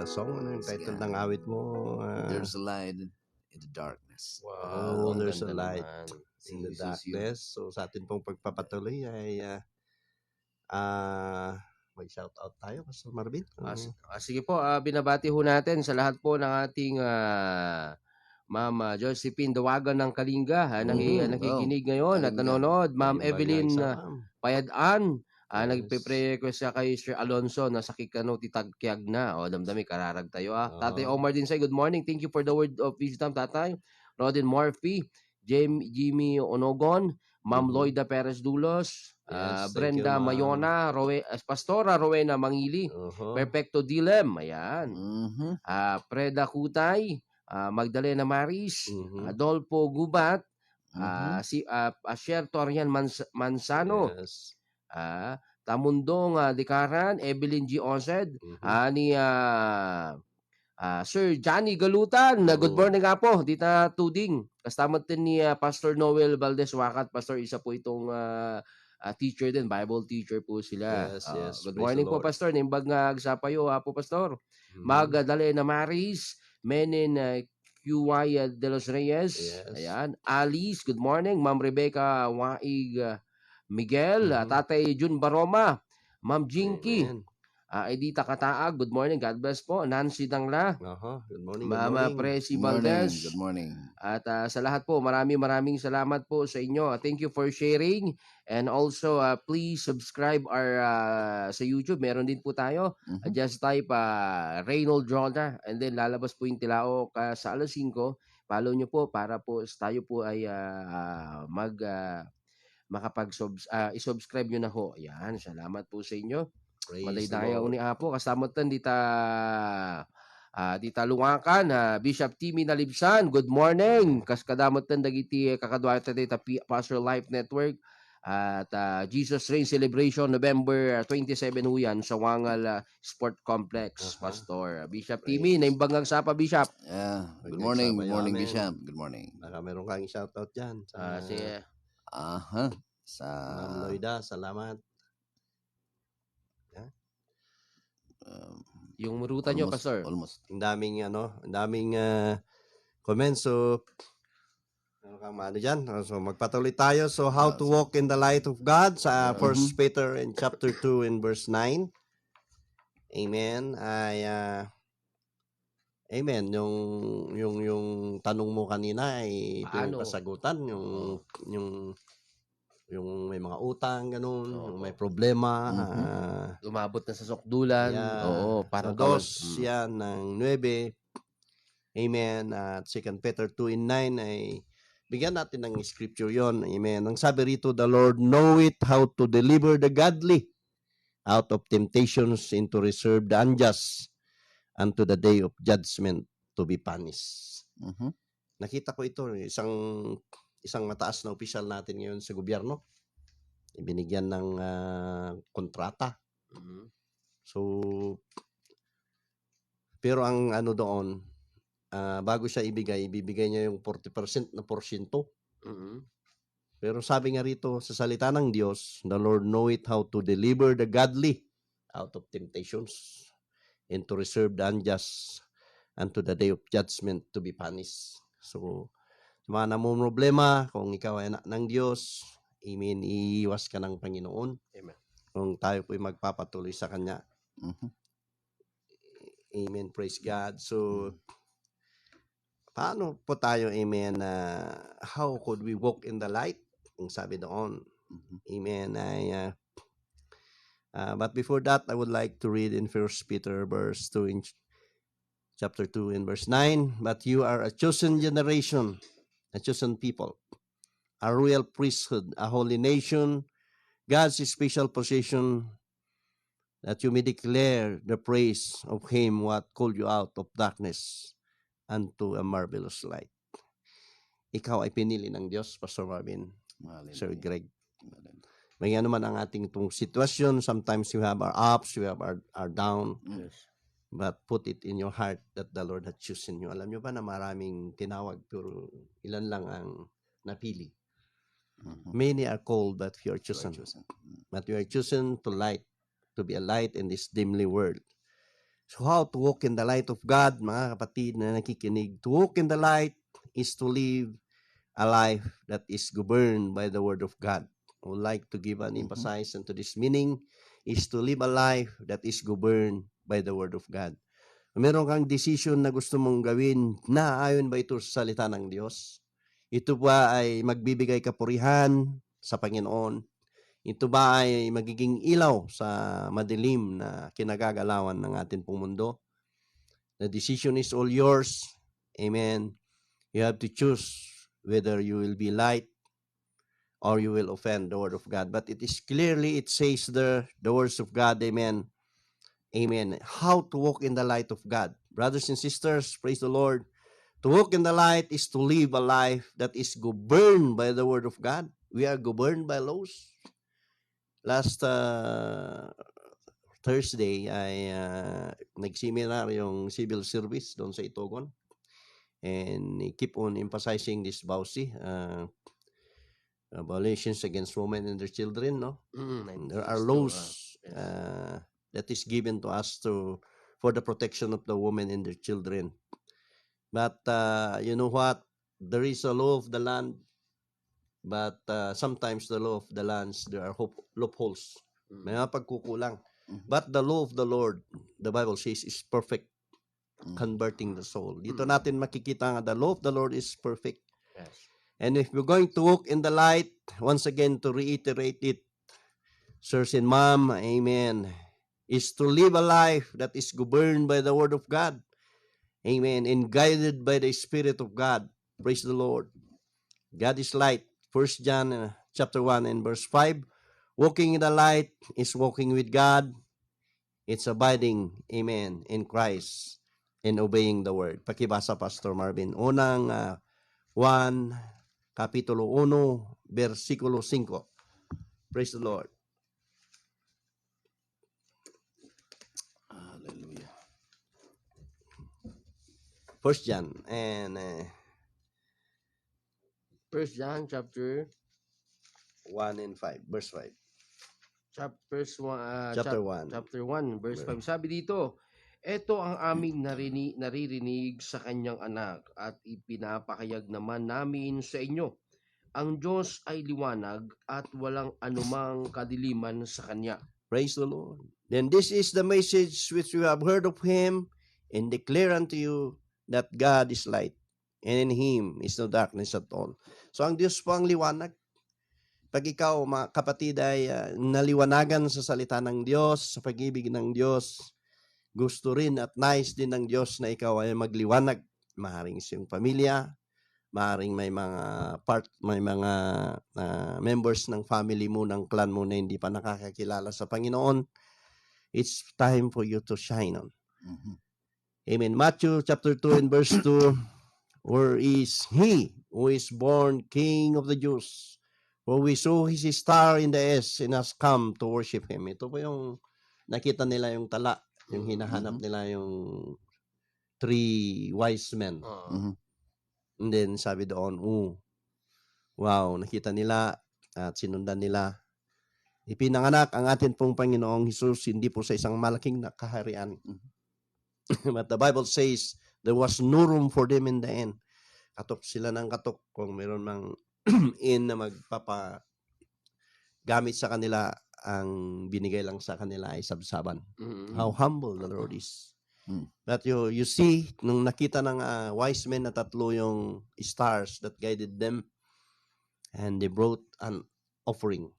song. Ano yung title ng awit mo? There's a light in the darkness. Oh, ang there's a ganda light naman. in the Jesus, you. darkness. So sa atin pong pagpapatuloy ay may shout out tayo, Pastor Marvin. Sige po, binabati ho natin sa lahat po ng ating Ma'am Josephine Dawagan ng Kalinga, nakikinig ngayon at Kalinga. nanonood. Ma'am Ayun ba Evelyn nga isa, ma'am? Payadaan, Yes. nagpe-request siya kay Sir Alonso na sakit ka no titagkyag na. O damdami kararag tayo. Tatay Oo. Omar din say good morning. Thank you for the word of wisdom, tatay. Rodin Murphy, Jimmy Onogon, Ma'am Loida Perez Dulos, Yes, thank you, Brenda ma'am. Mayona, Pastora Rowena Mangili, Perfecto Dilem, ayan. Preda Kutay, Magdalena Maris, Adolfo Gubat, si Asher Torian Mansano, Yes. Tamundong Dikaran, Evelyn G. Osed, ni Sir Johnny Galutan. Good morning nga po, Dita Tuding. Kastamat din ni Pastor Noel Valdez Wakat. Pastor, isa po itong teacher din, Bible teacher po sila. Yes, yes. Good Praise morning the po, Lord. Pastor. Nimbag nga agsapayo po, Pastor. Magdalena Maris, Menin QY de los Reyes. Yes. Ayan. Alice, good morning. Ma'am Rebecca Waig Miguel, Tatay Jun Baroma, Ma'am Jinky, Amen. Edita Kataag, good morning. God bless po. Nancy Dangla, Good morning. Mama Good morning. Presi Good morning. Valdez. Good morning. At sa lahat po, maraming salamat po sa inyo. Thank you for sharing. And also, please subscribe our sa YouTube. Meron din po tayo. Just type Reynold Jonah and then lalabas po yung Tilaok sa alas 5. Follow nyo po para po tayo po ay i-subscribe nyo na ho. Yan, salamat po sa inyo. Praise the Madaydayaw Lord. ni Apo. Kasamot tan dita lungakan, Bishop Timmy Nalibsan. Good morning. Kaskadamot tan dagiti kakadwata dita Pastor Life Network. At Jesus Reign Celebration November 27 ho yan sa Wangal Sport Complex, Pastor. Bishop Timmy, naimbanggang sapa, Bishop. Yeah. Good Pag morning. nagsama Good morning, yaman. Bishop. Good morning. Baka meron kang shoutout dyan. Si Sa Ma'am Loida, salamat. yung ruta nyo, Pastor. Almost. Ang daming comments. So, ano kang maano dyan? So, magpatuloy tayo. So, how to walk in the light of God sa 1 Peter in chapter 2 and verse 9. Amen. Amen. Yung tanong mo kanina ay ito yung Paano? kasagutan. Yung may mga utang, ganun. Yung may problema. Lumabot na sa sukdulan. Yeah. Oo, parang sa 2 yan ng 9. Amen. At 2 Peter 2 and 9 ay bigyan natin ng scripture yon. Amen. Ang sabi rito, the Lord knoweth how to deliver the godly out of temptations and to reserve the unjust unto the day of judgment to be punished. Nakita ko ito, isang mataas na opisyal natin ngayon sa gobyerno. Ibinigyan ng kontrata. So, pero ang ano doon, bago siya ibibigay niya yung 40% na porsyento. Pero sabi nga rito sa salita ng Diyos, the Lord knoweth how to deliver the godly out of temptations and to reserve the unjust unto the day of judgment to be punished. So, mga namong problema, kung ikaw ay anak ng Diyos, amen, iiwas ka ng Panginoon. Amen. Kung tayo po'y magpapatuloy sa Kanya. Amen, praise God. So, paano po tayo, amen, how could we walk in the light? Ang sabi doon. Amen. But before that, I would like to read in 1 Peter verse 2 in chapter 2 in verse 9. But you are a chosen generation, a chosen people, a royal priesthood, a holy nation, God's special possession, that you may declare the praise of Him what called you out of darkness unto a marvelous light. Ikaw ay pinili ng Diyos, Pastor Marvin, Sir Greg. May ano man ang ating itong sitwasyon. Sometimes we have our ups, we have our down. Yes. But put it in your heart that the Lord had chosen you. Alam nyo ba na maraming tinawag pero ilan lang ang napili? Many are called but few are chosen. But you are chosen to be a light in this dimly world. So how to walk in the light of God, mga kapatid na nakikinig? To walk in the light is to live a life that is governed by the Word of God. I would like to give an emphasis into this meaning is to live a life that is governed by the Word of God. Meron kang decision na gusto mong gawin na ayon ba ito sa salita ng Diyos? Ito ba ay magbibigay kapurihan sa Panginoon? Ito ba ay magiging ilaw sa madilim na kinagagalawan ng ating pong mundo? The decision is all yours. Amen. You have to choose whether you will be light or you will offend the Word of God. But it says there, the words of God, amen, amen, how to walk in the light of God. Brothers and sisters, praise the Lord. To walk in the light is to live a life that is governed by the Word of God. We are governed by laws. Last Thursday, ay nag-seminar yung civil service doon sa Itogon. And he keep on emphasizing this BAUSI, violations against women and their children, no? And there are laws that is given to us for the protection of the women and their children. But you know what? There is a law of the land, but sometimes the law of the lands, there are loopholes. May mga pagkukulang. But the law of the Lord, the Bible says, is perfect, converting the soul. Dito natin makikita nga the law of the Lord is perfect. Yes. And if we're going to walk in the light, once again to reiterate it, sirs and ma'am, amen, is to live a life that is governed by the Word of God. Amen. And guided by the Spirit of God. Praise the Lord. God is light. 1 John chapter 1 and verse 5. Walking in the light is walking with God. It's abiding, amen, in Christ and obeying the Word. Pakibasa, Pastor Marvin. Unang 1, Kapitulo 1, versikulo 5. Praise the Lord. Hallelujah. 1 John and 1 John chapter 1 and 5, verse 5. chapter 1 Chapter 1 verse 5. Sabi dito, ito ang aming naririnig sa kanyang anak at ipinapakayag naman namin sa inyo. Ang Diyos ay liwanag at walang anumang kadiliman sa kanya. Praise the Lord. Then this is the message which we have heard of Him and declare unto you that God is light and in Him is no darkness at all. So ang Diyos po ang liwanag. Pag ikaw, mga kapatid, ay naliwanagan sa salita ng Diyos, sa pag-ibig ng Diyos, gusto rin at nais din ng Diyos na ikaw ay magliwanag. Maaaring sa iyong pamilya, maaring may mga members ng family mo, ng clan mo na hindi pa nakakakilala sa Panginoon. It's time for you to shine on. Amen. Matthew chapter 2 and verse 2, where is he who is born King of the Jews? For we saw his star in the east and has come to worship him. Ito po yung nakita nila yung tala, yung hinahanap nila yung 3 wise men. And then sabi doon, wow, nakita nila at sinundan nila. Ipinanganak ang atin pong Panginoong Hesus hindi po sa isang malaking kaharian. But the Bible says there was no room for them in the end. Katok sila ng katok kung meron mang in na magpapagamit sa kanila, ang binigay lang sa kanila ay sabsaban. How humble the Lord is. But you see, nung nakita ng wise men na 3 yung stars that guided them, and they brought an offering.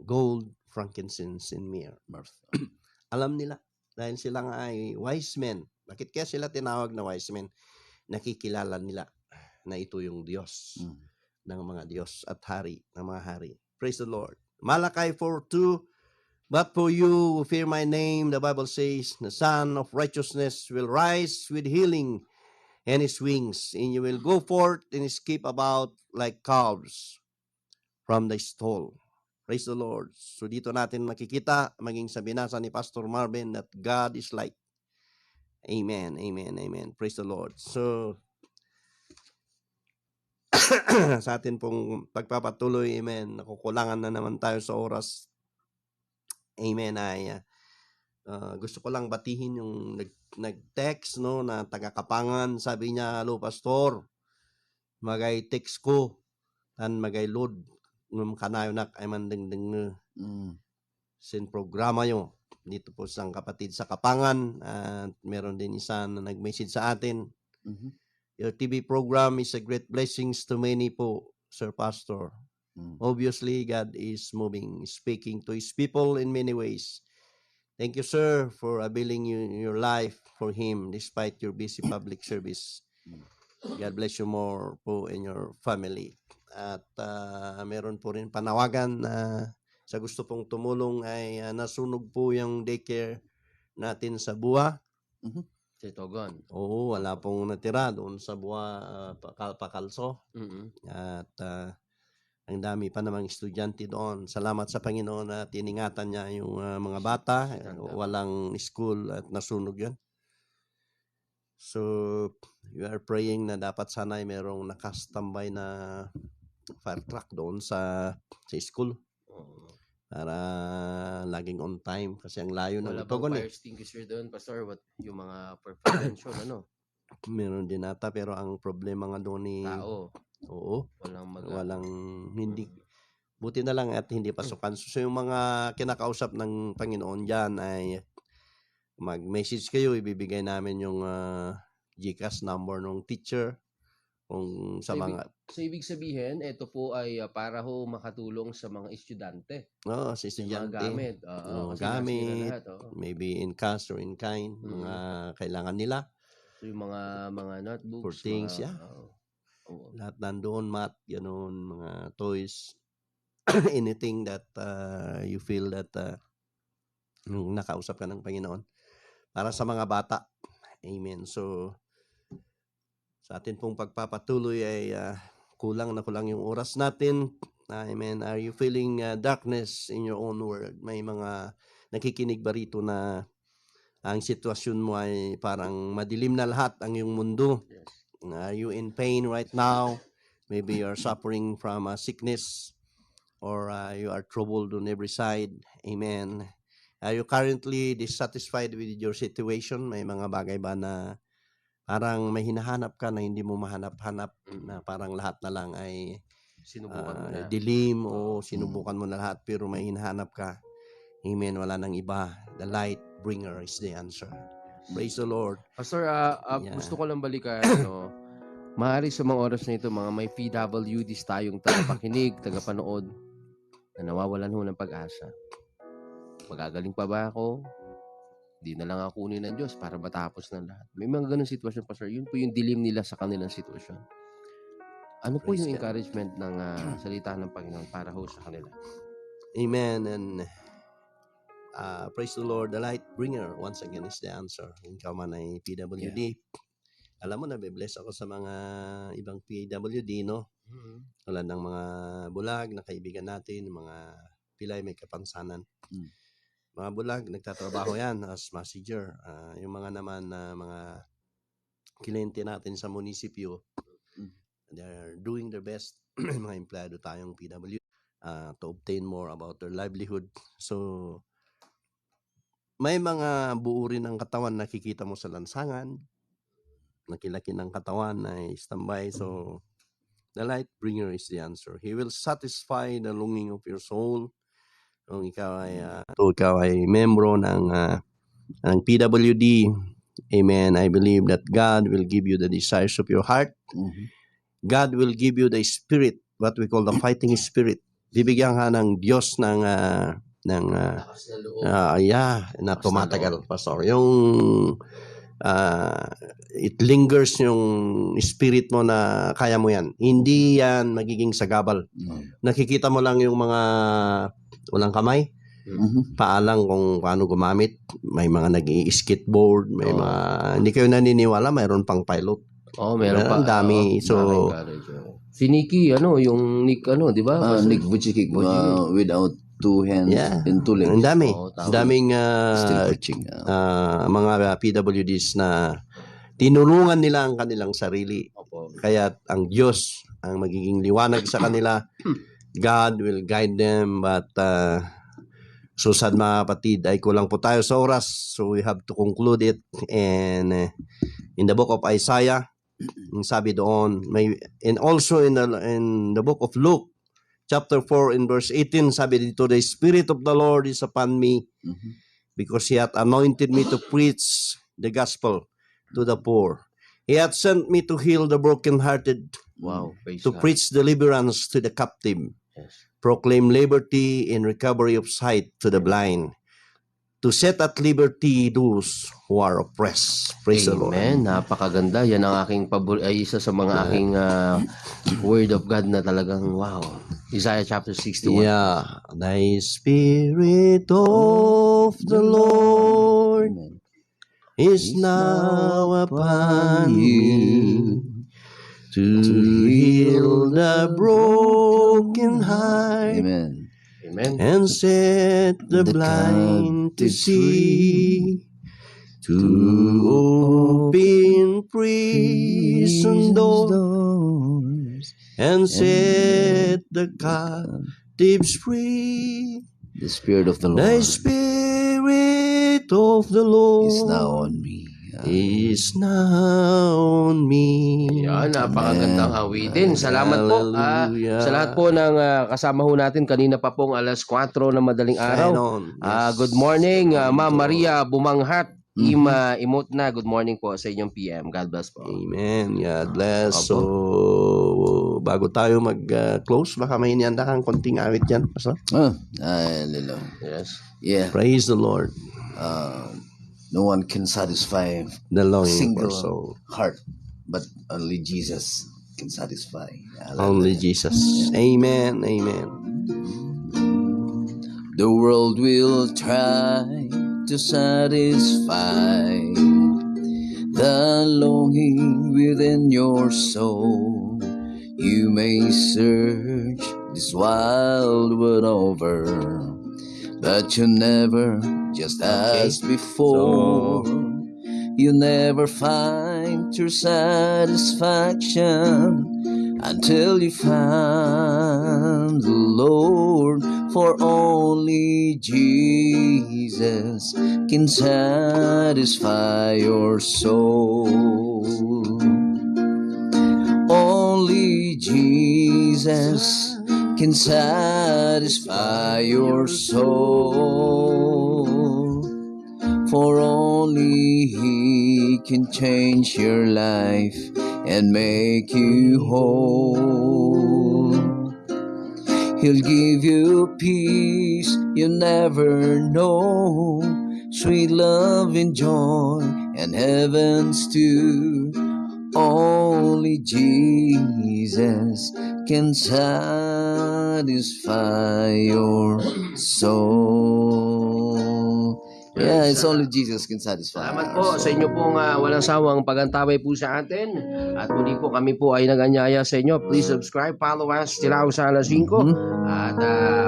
Gold, frankincense, and myrrh. Alam nila, dahil sila nga ay wise men. Bakit kaya sila tinawag na wise men? Nakikilala nila na ito yung Diyos ng mga Diyos at hari ng mga hari. Praise the Lord. Malachi 4:2, but for you who fear my name, the Bible says, the Son of Righteousness will rise with healing and his wings, and you will go forth and escape about like calves from the stall. Praise the Lord. So dito natin makikita, maging sa binasa ni Pastor Marvin, that God is light. Amen, amen, amen. Praise the Lord. So, sa atin pong pagpapatuloy, amen, nakukulangan na naman tayo sa oras. Amen, ay gusto ko lang batihin yung nag-text, no, na taga-Kapangan. Sabi niya, hello, Pastor, magay text ko, tan magay load, nung kanayo nak ay mandengdeng sin programa yo dito po sang kapatid sa Kapangan, at meron din isa na nag-message sa atin. Your TV program is a great blessings to many po, Sir Pastor. Obviously, God is moving, speaking to His people in many ways. Thank you, sir, for availing your life for Him despite your busy public service. God bless you more po in your family. At meron po rin panawagan na sa gusto pong tumulong ay nasunog po yung daycare natin sa Buwa. Sa Togon. Oo, wala pong natira doon sa Buwa, Pakalso. At ang dami pa namang estudyante doon. Salamat sa Panginoon na tiningatan niya yung mga bata. Walang school at nasunog yun. So, we are praying na dapat sana ay merong nakastambay na fire truck doon sa school. Para laging on time kasi ang layo ng Wala Togon. bang fire extinguisher doon, Pastor? Yung mga prevention, ano? Meron din ata, pero ang problema nga doon ni tao. Oo. Walang hindi. Buti na lang at hindi pasukan. So yung mga kinakausap ng Panginoon diyan ay mag-message kayo, ibibigay namin yung GCash number ng teacher kung sa mga. So ibig sabihin, ito po ay para ho makatulong sa mga estudyante. Sa estudyante. Mga gamit. Gamit. Maybe in cash or in kind. Mga kailangan nila. So yung mga notebooks. For things, lahat nandoon, mat, ganoon, mga toys. Anything that you feel that nakausap ka ng Panginoon. Para sa mga bata. Amen. So, sa atin pong pagpapatuloy ay kulang yung oras natin. Amen. Are you feeling darkness in your own world? May mga nakikinig ba rito na ang sitwasyon mo ay parang madilim na lahat ang iyong mundo? Yes. Are you in pain right now? Maybe you are suffering from a sickness or you are troubled on every side. Amen. Are you currently dissatisfied with your situation? May mga bagay ba na parang may hinahanap ka na hindi mo mahanap-hanap, na parang lahat na lang ay sinubukan mo na. Dilim o sinubukan mo na lahat pero may hinahanap ka. Amen. Wala nang iba. The light bringer is the answer. Praise the Lord. Pastor, gusto ko lang balikan, no? Maaari sa mga oras na ito, mga may PWDs tayong tagapakinig, tagapanood, na nawawalan ho ng pag-asa. Magagaling pa ba ako? Di na lang ako kunin ng Diyos para matapos na lahat. May mga ganun sitwasyon, Pastor. Yun po yung dilim nila sa kanilang sitwasyon. Ano po Praise yung God. encouragement ng salita ng Panginoon para ho sa kanila? Amen. And praise the Lord. The light bringer, once again, is the answer. Kung ka man ay PWD. Alam mo, nabibless ako sa mga ibang PWD, no? Wala ng mga bulag na kaibigan natin, mga pilay may kapansanan. Mga bulag, nagtatrabaho yan as messenger. Yung mga naman na mga kliyente natin sa munisipyo, they are doing their best. Mga empleyado tayong PWD to obtain more about their livelihood. So, may mga buo rin ng katawan nakikita mo sa lansangan. Nakilaki ng katawan ay standby. So, the light bringer is the answer. He will satisfy the longing of your soul. Kung ikaw ay membro ng PWD, amen, I believe that God will give you the desires of your heart. God will give you the spirit, what we call the fighting spirit. Bibigyan ka ng Diyos na tumatagal, Pastor. Yung it lingers yung spirit mo na kaya mo yan. Hindi yan magiging sagabal. Nakikita mo lang yung mga walang kamay. Paalang kung paano gumamit. May mga nag-i-skateboard, may mga hindi kayo naniniwala, mayroon pang pilot. Meron pa. Ang dami. So, si Nicky, yung Nick, di ba? Nick Vujicic, without 2 hands and 2 legs. ang dami. Daming Still preaching. mga PWDs na tinulungan nila ang kanilang sarili. Kaya ang Diyos ang magiging liwanag sa kanila. God will guide them. But susad mga kapatid, ay kulang po tayo sa oras. So we have to conclude it. And in the book of Isaiah, sabi doon, and also in the book of Luke, chapter 4 in verse 18, sabi dito, the Spirit of the Lord is upon me because He hath anointed me to preach the gospel to the poor. He hath sent me to heal the brokenhearted, to preach deliverance to the captive, proclaim liberty and recovery of sight to the blind, to set at liberty those who are oppressed. Praise the Lord. Amen. Napakaganda. Yan ang aking isa sa mga aking word of God na talagang wow. Isaiah chapter 61. Yeah. The Spirit of the Lord is now upon me to heal the broken heart. Amen. And set the blind to see, to open prison doors, and set the captives free. The Spirit of the Lord The Spirit of the Lord is now on me. Is now on me. Yan, napakagandang awitin. Salamat po sa lahat po ng kasama ho natin kanina pa pong 4:00 na madaling araw. Good morning, Ma'am Maria Bumanghat. Imot na. Good morning po sa inyong PM. God bless po. Amen. God bless. So, bago tayo mag-close, baka may inihanda kang konting awit dyan. Yes. Yeah. Praise the Lord. No one can satisfy The longing single for soul. heart, but only Jesus can satisfy. Only Jesus. Amen. Amen. The world will try to satisfy the longing within your soul. You may search this wild world over, but you never, just as before, you never find true satisfaction until you find the Lord. For only Jesus can satisfy your soul. Only Jesus can satisfy your soul. For only He can change your life and make you whole. He'll give you peace you never know, sweet love and joy and heavens too. Only Jesus can satisfy your soul. Yeah, it's only Jesus can satisfy. Salamat our po sa soul. inyo pong walang sawang pagantabay po sa atin. At muli po kami po ay naganyaya sa inyo. Please subscribe, follow us, Tilao sa alas 5. At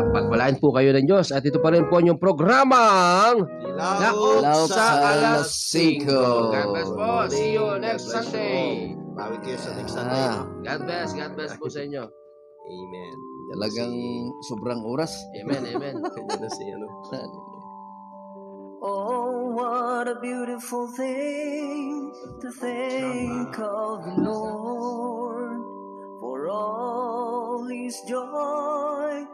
pagpalain po kayo ng Diyos. At ito pa rin po yung programang Laok sa alas 5. God bless po. See you next God bless you Sunday. all. Bawit kayo sa next Sunday. Ah, God bless po sa inyo. Amen. talagang sobrang oras. Amen, amen. Yan na si ano. Oh, what a beautiful thing to think of the Lord for all His joy